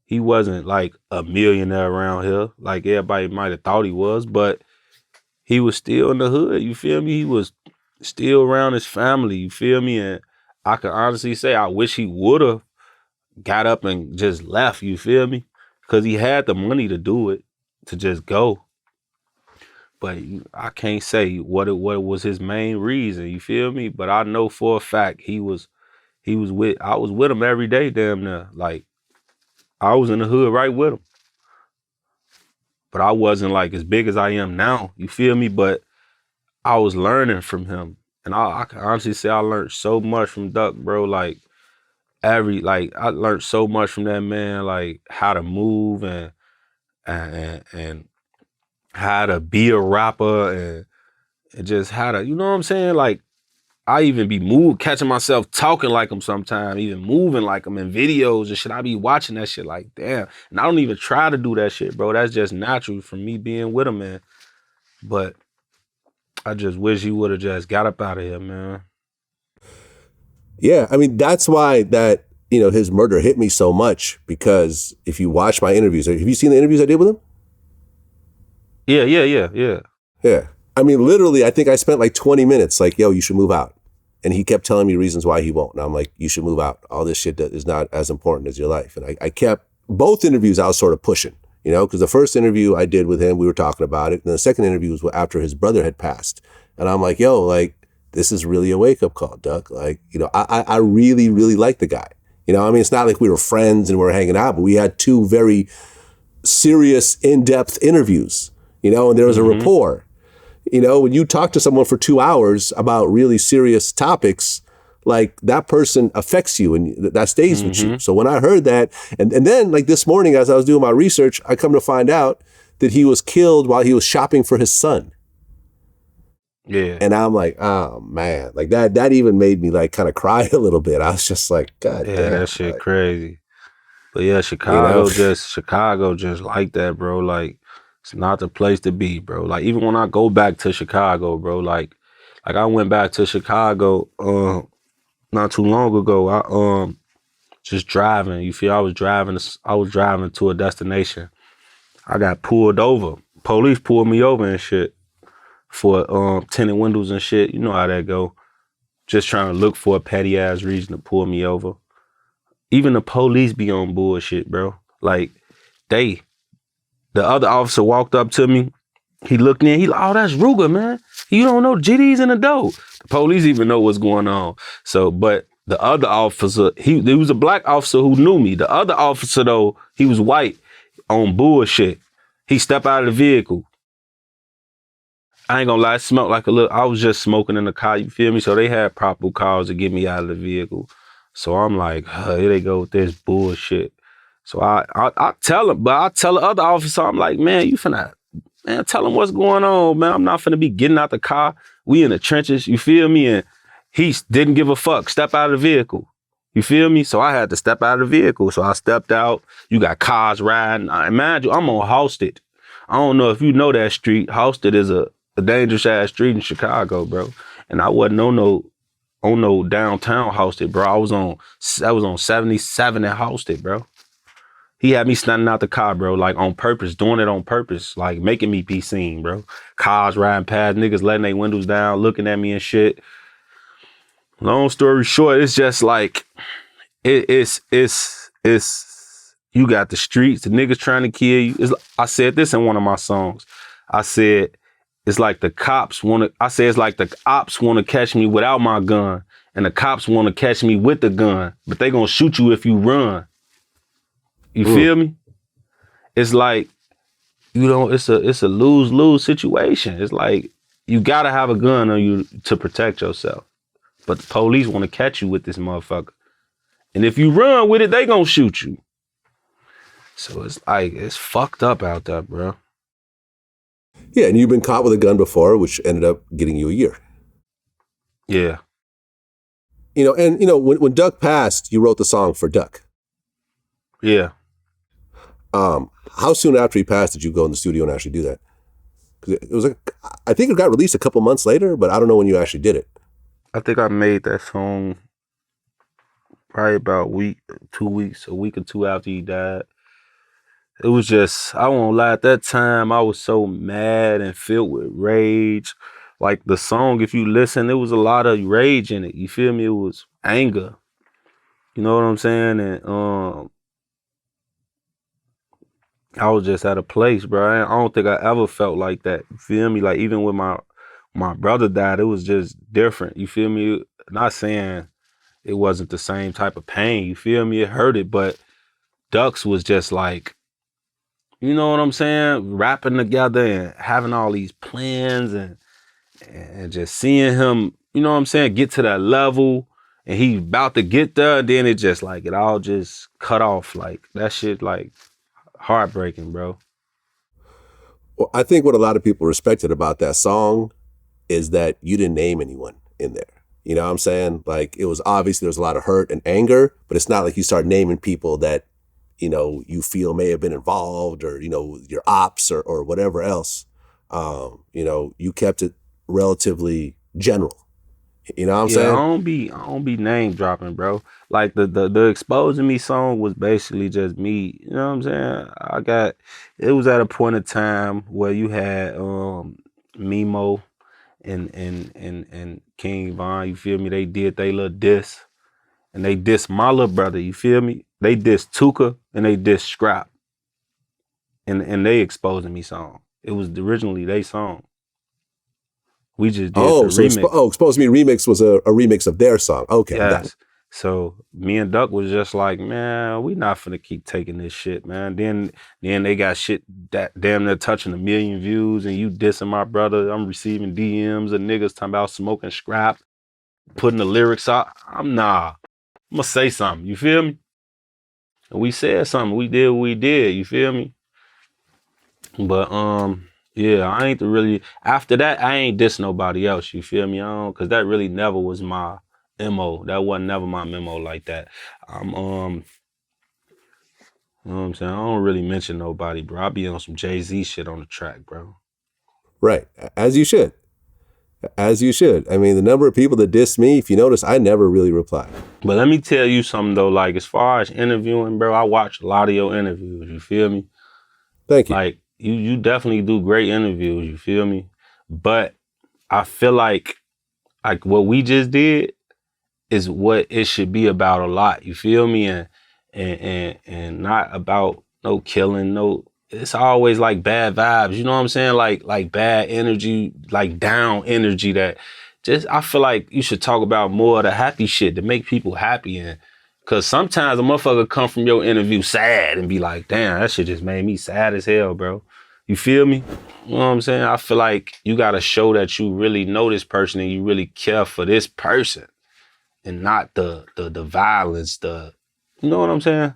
he wasn't like a millionaire around here, like everybody might have thought he was. But he was still in the hood. You feel me? He was still around his family. You feel me? And I can honestly say I wish he would have got up and just left. You feel me? Because he had the money to do it, to just go. But I can't say what was his main reason, you feel me? But I know for a fact I was with him every day, damn near. Like, I was in the hood right with him. But I wasn't like as big as I am now, you feel me? But I was learning from him. And I can honestly say I learned so much from Duck, bro. Like, I learned so much from that man, like how to move and how to be a rapper and just how to, you know what I'm saying? Like, I even be catching myself talking like him sometimes, even moving like him in videos and shit. I be watching that shit like, damn. And I don't even try to do that shit, bro. That's just natural from me being with him, man. But I just wish he would have just got up out of here, man. Yeah, I mean, that's why that, his murder hit me so much, because if you watch my interviews, have you seen the interviews I did with him? Yeah. Yeah. I mean, literally, I think I spent like 20 minutes like, yo, you should move out. And he kept telling me reasons why he won't. And I'm like, you should move out. All this shit is not as important as your life. And I kept, both interviews I was sort of pushing, you know, because the first interview I did with him, we were talking about it. And the second interview was after his brother had passed. And I'm like, yo, like, this is really a wake-up call, Duck. Like, you know, I really, really like the guy. You know, I mean, it's not like we were friends and we were hanging out, but we had two very serious, in-depth interviews, you know, and there was a rapport. You know, when you talk to someone for 2 hours about really serious topics, like that person affects you and that stays with you. So when I heard that, and then like this morning as I was doing my research, I come to find out that he was killed while he was shopping for his son. Yeah. And I'm like, oh man, like that even made me like kind of cry a little bit. I was just like, God Yeah, damn. that shit like, crazy. But yeah, Chicago just like that, bro. Like, it's not the place to be, bro. Like, even when I go back to Chicago, bro, like I went back to Chicago not too long ago. I just driving. You feel? I was driving to a destination. I got pulled over. Police pulled me over and shit for tinted windows and shit. You know how that go. Just trying to look for a petty ass reason to pull me over. Even the police be on bullshit, bro. Like, the other officer walked up to me. He looked in. He like, oh, that's Rooga, man. You don't know GD's in the dope. The police even know what's going on. So, but the other officer, there was a black officer who knew me. The other officer, though, he was white on bullshit. He stepped out of the vehicle. I ain't gonna lie, it smelled like I was just smoking in the car, you feel me? So they had proper cars to get me out of the vehicle. So I'm like, here they go with this bullshit. So I tell him, but I tell the other officer, I'm like, man, tell him what's going on, man. I'm not finna be getting out the car. We in the trenches, you feel me? And he didn't give a fuck, step out of the vehicle. You feel me? So I had to step out of the vehicle. So I stepped out. You got cars riding. Mind you, I'm on Halsted. I don't know if you know that street. Halsted is a dangerous ass street in Chicago, bro. And I wasn't on no downtown Halsted, bro. I was on 77 at Halsted, bro. He had me standing out the car, bro, like on purpose, doing it on purpose, like making me be seen, bro. Cars riding past, niggas letting their windows down, looking at me and shit. Long story short, it's just like, it's you got the streets, the niggas trying to kill you. I said this in one of my songs. I said, it's like the ops want to catch me without my gun, and the cops want to catch me with the gun, but they gonna shoot you if you run. You feel me? It's like, it's a lose-lose situation. It's like, you gotta have a gun on you to protect yourself. But the police want to catch you with this motherfucker. And if you run with it, they gonna shoot you. So it's like, it's fucked up out there, bro. Yeah, and you've been caught with a gun before, which ended up getting you a year. Yeah. You know, and you know, when Duck passed, you wrote the song for Duck. Yeah. How soon after he passed did you go in the studio and actually do that? Because it was I think it got released a couple months later, but I don't know when you actually did it. I think I made that song probably about a week or two after he died. It was just, I won't lie, at that time, I was so mad and filled with rage. Like the song, if you listen, there was a lot of rage in it. You feel me? It was anger. You know what I'm saying? And I was just at a place, bro. I don't think I ever felt like that. You feel me? Like even when my brother died, it was just different. You feel me? Not saying it wasn't the same type of pain. You feel me? It hurted, but Ducks was just like, you know what I'm saying? Rapping together and having all these plans and just seeing him, you know what I'm saying, get to that level and he about to get there, and then it just like, it all just cut off. Like that shit, like heartbreaking, bro. Well, I think what a lot of people respected about that song is that you didn't name anyone in there. You know what I'm saying? Like it was obviously there was a lot of hurt and anger, but it's not like you start naming people that, you know, you feel may have been involved or, you know, your ops or whatever else. You know, you kept it relatively general. You know what I'm saying? I don't be name dropping, bro. Like the Exposing Me song was basically just me. You know what I'm saying? It was at a point in time where you had Mimo, and King Von, you feel me? They did they little diss. And they dissed my little brother, you feel me? They dissed Tuka and they dissed Scrap. And they exposing me song. It was originally they song. We just did the remix. Expose Me remix was a remix of their song. Okay. Yes. So me and Duck was just like, man, we not finna keep taking this shit, man. Then they got shit that damn near touching 1 million views and you dissing my brother. I'm receiving DMs of niggas talking about smoking Scrap, putting the lyrics out. I'm gonna say something, you feel me? And we said something, we did what we did, you feel me? But yeah, I ain't really, after that, I ain't diss nobody else, you feel me? Cause that really never was my MO. That wasn't never my memo like that. You know what I'm saying? I don't really mention nobody, bro. I be on some Jay-Z shit on the track, bro. Right, as you should. As you should. I mean, the number of people that diss me, if you notice, I never really reply. But let me tell you something though, like as far as interviewing, bro, I watched a lot of your interviews, you feel me? Thank you. Like, you definitely do great interviews, you feel me? But I feel like what we just did is what it should be about a lot, you feel me? And not about no killing, no, it's always like bad vibes, you know what I'm saying? Like bad energy, like down energy that just, I feel like you should talk about more of the happy shit to make people happy. And cause sometimes a motherfucker come from your interview sad and be like, damn, that shit just made me sad as hell, bro. You feel me? You know what I'm saying? I feel like you gotta show that you really know this person and you really care for this person and not the violence, you know what I'm saying?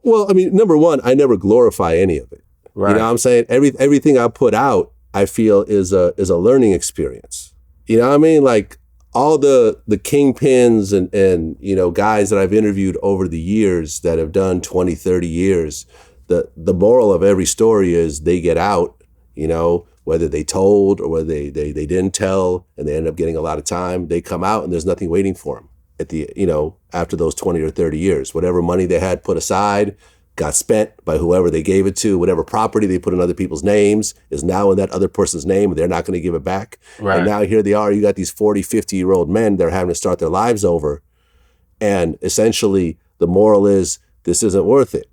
Well, I mean, number one, I never glorify any of it. Right. You know what I'm saying? Everything I put out, I feel is a learning experience. You know what I mean? Like all the kingpins and you know, guys that I've interviewed over the years that have done 20, 30 years, the moral of every story is they get out, you know, whether they told or whether they didn't tell and they end up getting a lot of time, they come out and there's nothing waiting for them at the, you know, after those 20 or 30 years. Whatever money they had put aside got spent by whoever they gave it to. Whatever property they put in other people's names is now in that other person's name and they're not going to give it back. Right. And now here they are, you got these 40, 50-year-old men, they're having to start their lives over. And essentially the moral is this isn't worth it.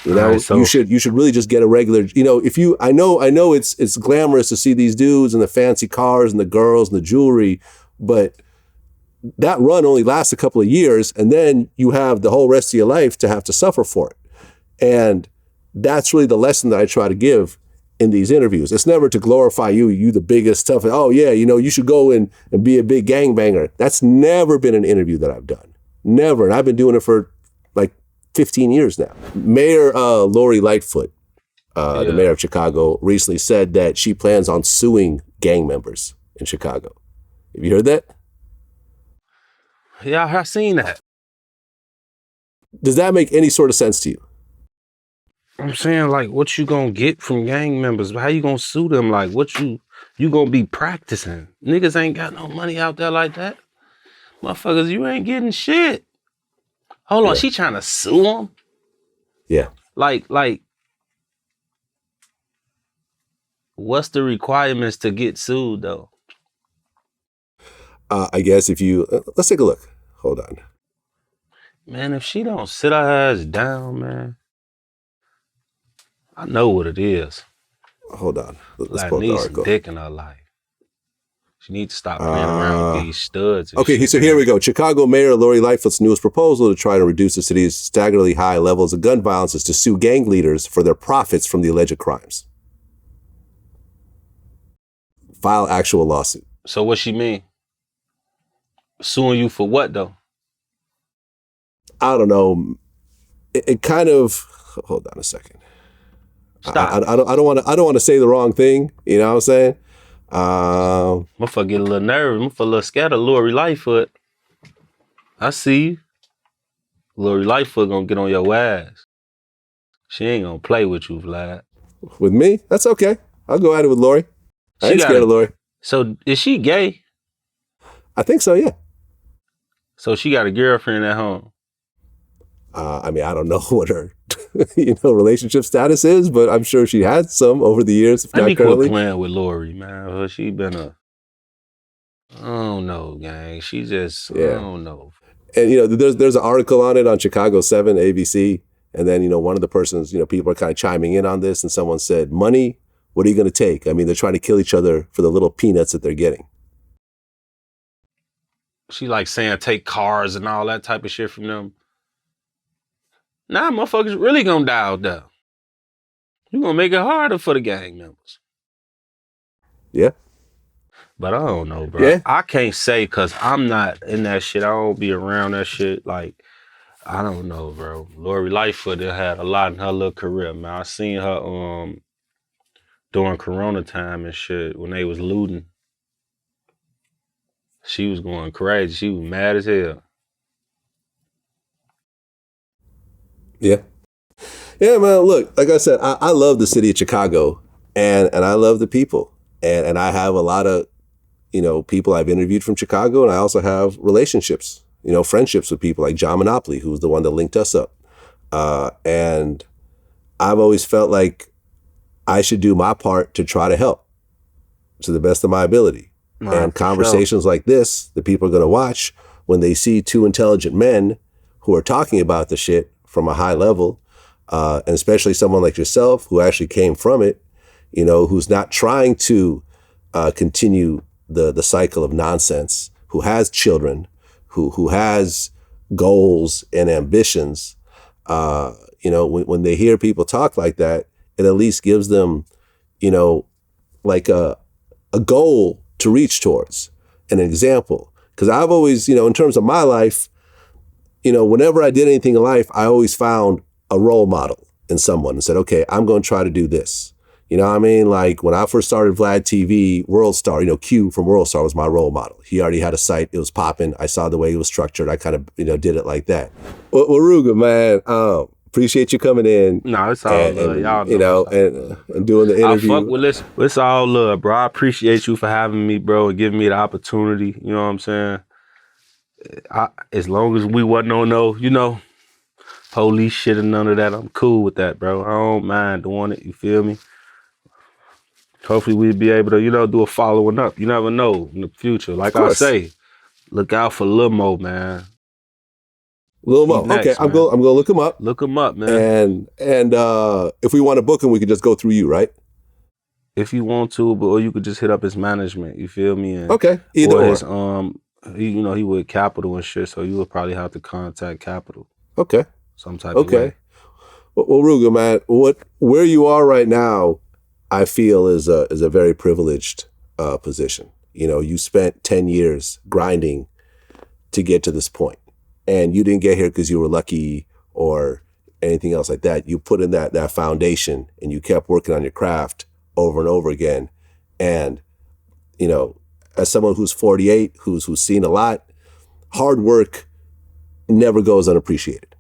You know, right, so you should really just get a regular, you know, I know it's glamorous to see these dudes and the fancy cars and the girls and the jewelry, but that run only lasts a couple of years and then you have the whole rest of your life to have to suffer for it. And that's really the lesson that I try to give in these interviews. It's never to glorify you the biggest stuff. Oh yeah, you know, you should go and be a big gangbanger. That's never been an interview that I've done. Never. And I've been doing it for like 15 years now. Mayor Lori Lightfoot, the mayor of Chicago, recently said that she plans on suing gang members in Chicago. Have you heard that? Yeah, I've seen that. Does that make any sort of sense to you? I'm saying, like, what you gonna get from gang members? How you gonna sue them? Like, what you gonna be practicing? Niggas ain't got no money out there like that. Motherfuckers, you ain't getting shit. Hold on, she trying to sue them? Yeah. Like, what's the requirements to get sued, though? I guess if you, let's take a look. Hold on. Man, if she don't sit her ass down, man, I know what it is. Hold on. Let's Like, pull up the needs article. some dick in her life. She needs to stop playing around with these studs. And Okay, shit, so here we go. Chicago Mayor Lori Lightfoot's newest proposal to try to reduce the city's staggeringly high levels of gun violence is to sue gang leaders for their profits from the alleged crimes. File actual lawsuit. So what she mean? Suing you for what, though? I don't know. It kind of. Hold on a second. Stop. I don't want to say the wrong thing. You know what I'm saying? Motherfucker get a little nervous. Motherfucker a little scared of Lori Lightfoot. I see you. Lori Lightfoot gonna get on your ass. She ain't gonna play with you, Vlad. With me? That's okay. I'll go at it with Lori. I ain't scared of Lori. So is she gay? I think so, yeah. So she got a girlfriend at home. I mean, I don't know what her, relationship status is, but I'm sure she had some over the years. If Let not me currently. quit playing with Lori, man. She been a don't know, gang. She just, I don't know. And, there's an article on it on Chicago 7, ABC. And then, one of the persons, people are kind of chiming in on this. And someone said, money, what are you going to take? I mean, they're trying to kill each other for the little peanuts that they're getting. She like saying take cars and all that type of shit from them. Nah, motherfuckers really gonna die out there. You gonna make it harder for the gang members. Yeah. But I don't know, bro. Yeah. I can't say because I'm not in that shit. I don't be around that shit. Like, I don't know, bro. Lori Lightfoot had a lot in her little career, man. I seen her during Corona time and shit when they was looting. She was going crazy. She was mad as hell. Yeah. Yeah, man, look, like I said, I love the city of Chicago and I love the people. And I have a lot of, people I've interviewed from Chicago, and I also have relationships, friendships with people like John Monopoly, who was the one that linked us up. And I've always felt like I should do my part to try to help to the best of my ability. And conversations like this, the people are going to watch when they see two intelligent men who are talking about the shit from a high level, and especially someone like yourself who actually came from it, who's not trying to continue the cycle of nonsense, who has children, who has goals and ambitions. When they hear people talk like that, it at least gives them, like a goal to reach towards, an example. Because I've always, in terms of my life, whenever I did anything in life, I always found a role model in someone and said, okay, I'm going to try to do this. You know what I mean? Like when I first started VladTV, World Star, Q from World Star was my role model. He already had a site. It was popping. I saw the way it was structured. I kind of, did it like that. Well, Rooga, man, appreciate you coming in. No, it's all love. Y'all and doing the interview. I fuck with this. It's all love, bro. I appreciate you for having me, bro, and giving me the opportunity. You know what I'm saying? As long as we wasn't on no, police shit and none of that, I'm cool with that, bro. I don't mind doing it. You feel me? Hopefully we'll be able to, do a following up. You never know in the future. Like I say, look out for Lil Mo, man. Lil Mo. Okay, I'm gonna look him up. Look him up, man. And if we want to book him, we could just go through you, right? If you want to, or you could just hit up his management. You feel me? And, okay, either or. His, he with Capital and shit, so you would probably have to contact Capital. Okay. Some type of way. Well, Rooga, man, where you are right now, I feel is a very privileged position. You spent 10 years grinding to get to this point. And you didn't get here because you were lucky or anything else like that. You put in that foundation and you kept working on your craft over and over again. And, as someone who's 48, who's seen a lot, hard work never goes unappreciated.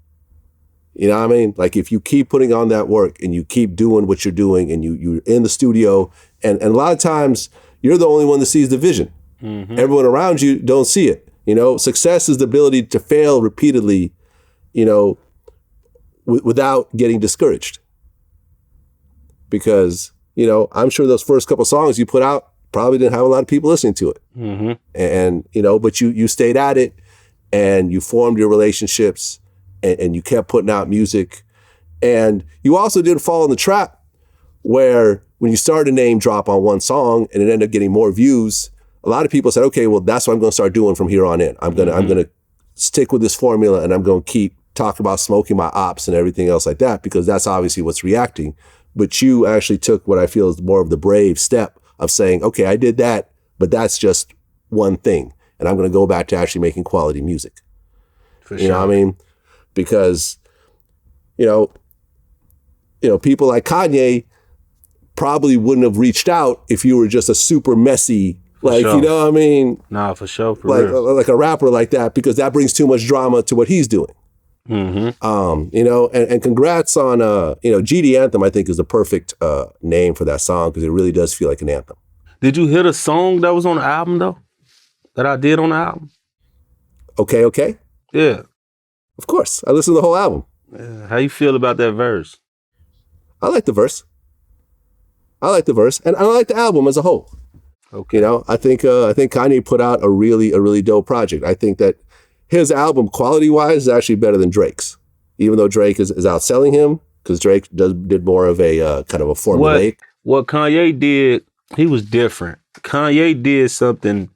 You know what I mean? Like if you keep putting on that work and you keep doing what you're doing and you're in the studio and a lot of times you're the only one that sees the vision. Mm-hmm. Everyone around you don't see it. Success is the ability to fail repeatedly, without getting discouraged. Because, I'm sure those first couple songs you put out probably didn't have a lot of people listening to it. Mm-hmm. And, but you stayed at it and you formed your relationships and you kept putting out music. And you also didn't fall in the trap where when you started a name drop on one song and it ended up getting more views, a lot of people said, okay, well, that's what I'm going to start doing from here on in. I'm going to stick with this formula and I'm going to keep talking about smoking my ops and everything else like that, because that's obviously what's reacting. But you actually took what I feel is more of the brave step of saying, okay, I did that, but that's just one thing. And I'm going to go back to actually making quality music. For sure. You know what I mean? Because, people like Kanye probably wouldn't have reached out if you were just a super messy, like, sure. You know what I mean? Nah, for sure. Like a rapper like that, because that brings too much drama to what he's doing. Mm-hmm. And congrats on, GD Anthem, I think is the perfect name for that song because it really does feel like an anthem. Did you hear the song that was on the album though? That I did on the album? Okay. Yeah. Of course. I listened to the whole album. Yeah. How you feel about that verse? I like the verse. And I like the album as a whole. Okay. You know, I think Kanye put out a really dope project. I think that his album, quality-wise, is actually better than Drake's, even though Drake is outselling him, because Drake did more of a kind of a formulaic. What Kanye did, he was different. Kanye did something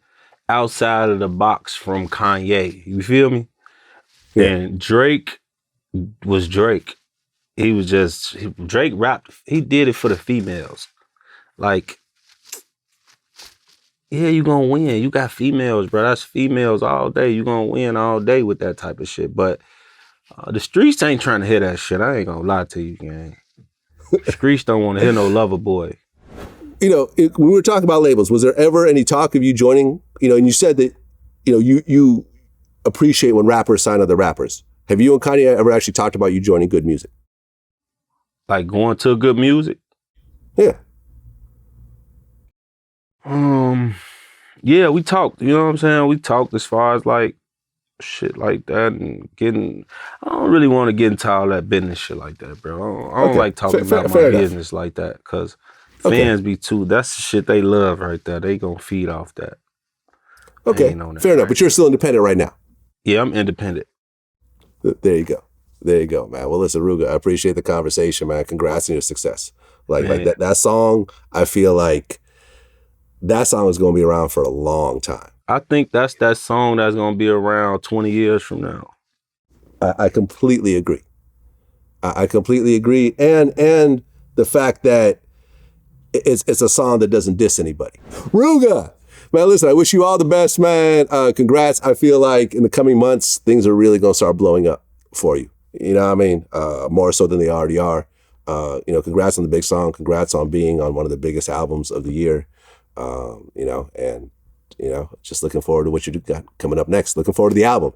outside of the box from Kanye. You feel me? Yeah. And Drake was Drake. Drake rapped. He did it for the females. Like, yeah, you gonna win. You got females, bro. That's females all day. You gonna win all day with that type of shit. But the streets ain't trying to hear that shit. I ain't gonna lie to you, gang. Streets don't want to hear no lover boy. You know, when we were talking about labels, was there ever any talk of you joining? You know, and you said that, you know, you appreciate when rappers sign other rappers. Have you and Kanye ever actually talked about you joining Good Music? Like going to good music? Yeah. Yeah, we talked. You know what I'm saying? We talked as far as like shit like that and getting. I don't really want to get into all that business shit like that, bro. I don't like talking about my business like that because fans be too. That's the shit they love right there. They gonna feed off that. Okay, fair enough. But you're still independent right now. Yeah, I'm independent. There you go. There you go, man. Well, listen, Rooga, I appreciate the conversation, man. Congrats on your success. Like that song, I feel like that song is going to be around for a long time. I think that's that song that's going to be around 20 years from now. I completely agree. I completely agree. And the fact that it's a song that doesn't diss anybody. Rooga, man, listen, I wish you all the best, man. Congrats. I feel like in the coming months, things are really going to start blowing up for you. You know what I mean? More so than they already are. You know, congrats on the big song. Congrats on being on one of the biggest albums of the year. You know, and, you know, just looking forward to what you got coming up next. Looking forward to the album.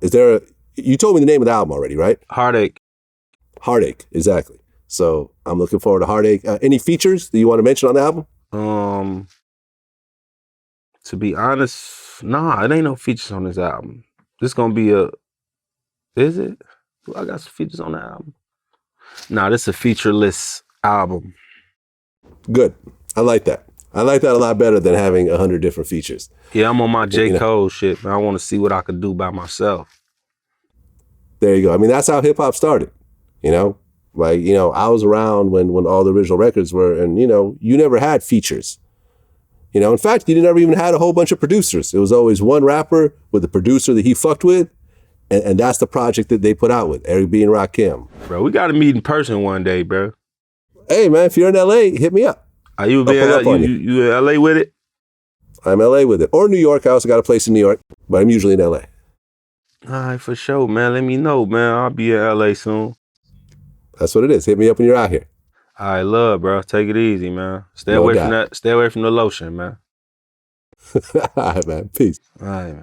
You told me the name of the album already, right? Heartache. Heartache, exactly. So I'm looking forward to Heartache. Any features that you want to mention on the album? To be honest, nah, it ain't no features on this album. This gonna be is it? Do I got some features on the album? Nah, this is a featureless album. Good. I like that. I like that a lot better than having 100 different features. Yeah, I'm on my J. Cole shit, man. I want to see what I could do by myself. There you go. I mean, that's how hip hop started, you know? Like, you know, I was around when all the original records were, and, you know, you never had features. You know, in fact, you never even had a whole bunch of producers. It was always one rapper with a producer that he fucked with, and that's the project that they put out with, Eric B. and Rakim. Bro, we got to meet in person one day, bro. Hey, man, if you're in L.A., hit me up. Are you in L.A. with it? I'm L.A. with it. Or New York. I also got a place in New York, but I'm usually in L.A. All right, for sure, man. Let me know, man. I'll be in L.A. soon. That's what it is. Hit me up when you're out here. All right, love, bro. Take it easy, man. Stay away from the lotion, man. All right, man. Peace. All right, man.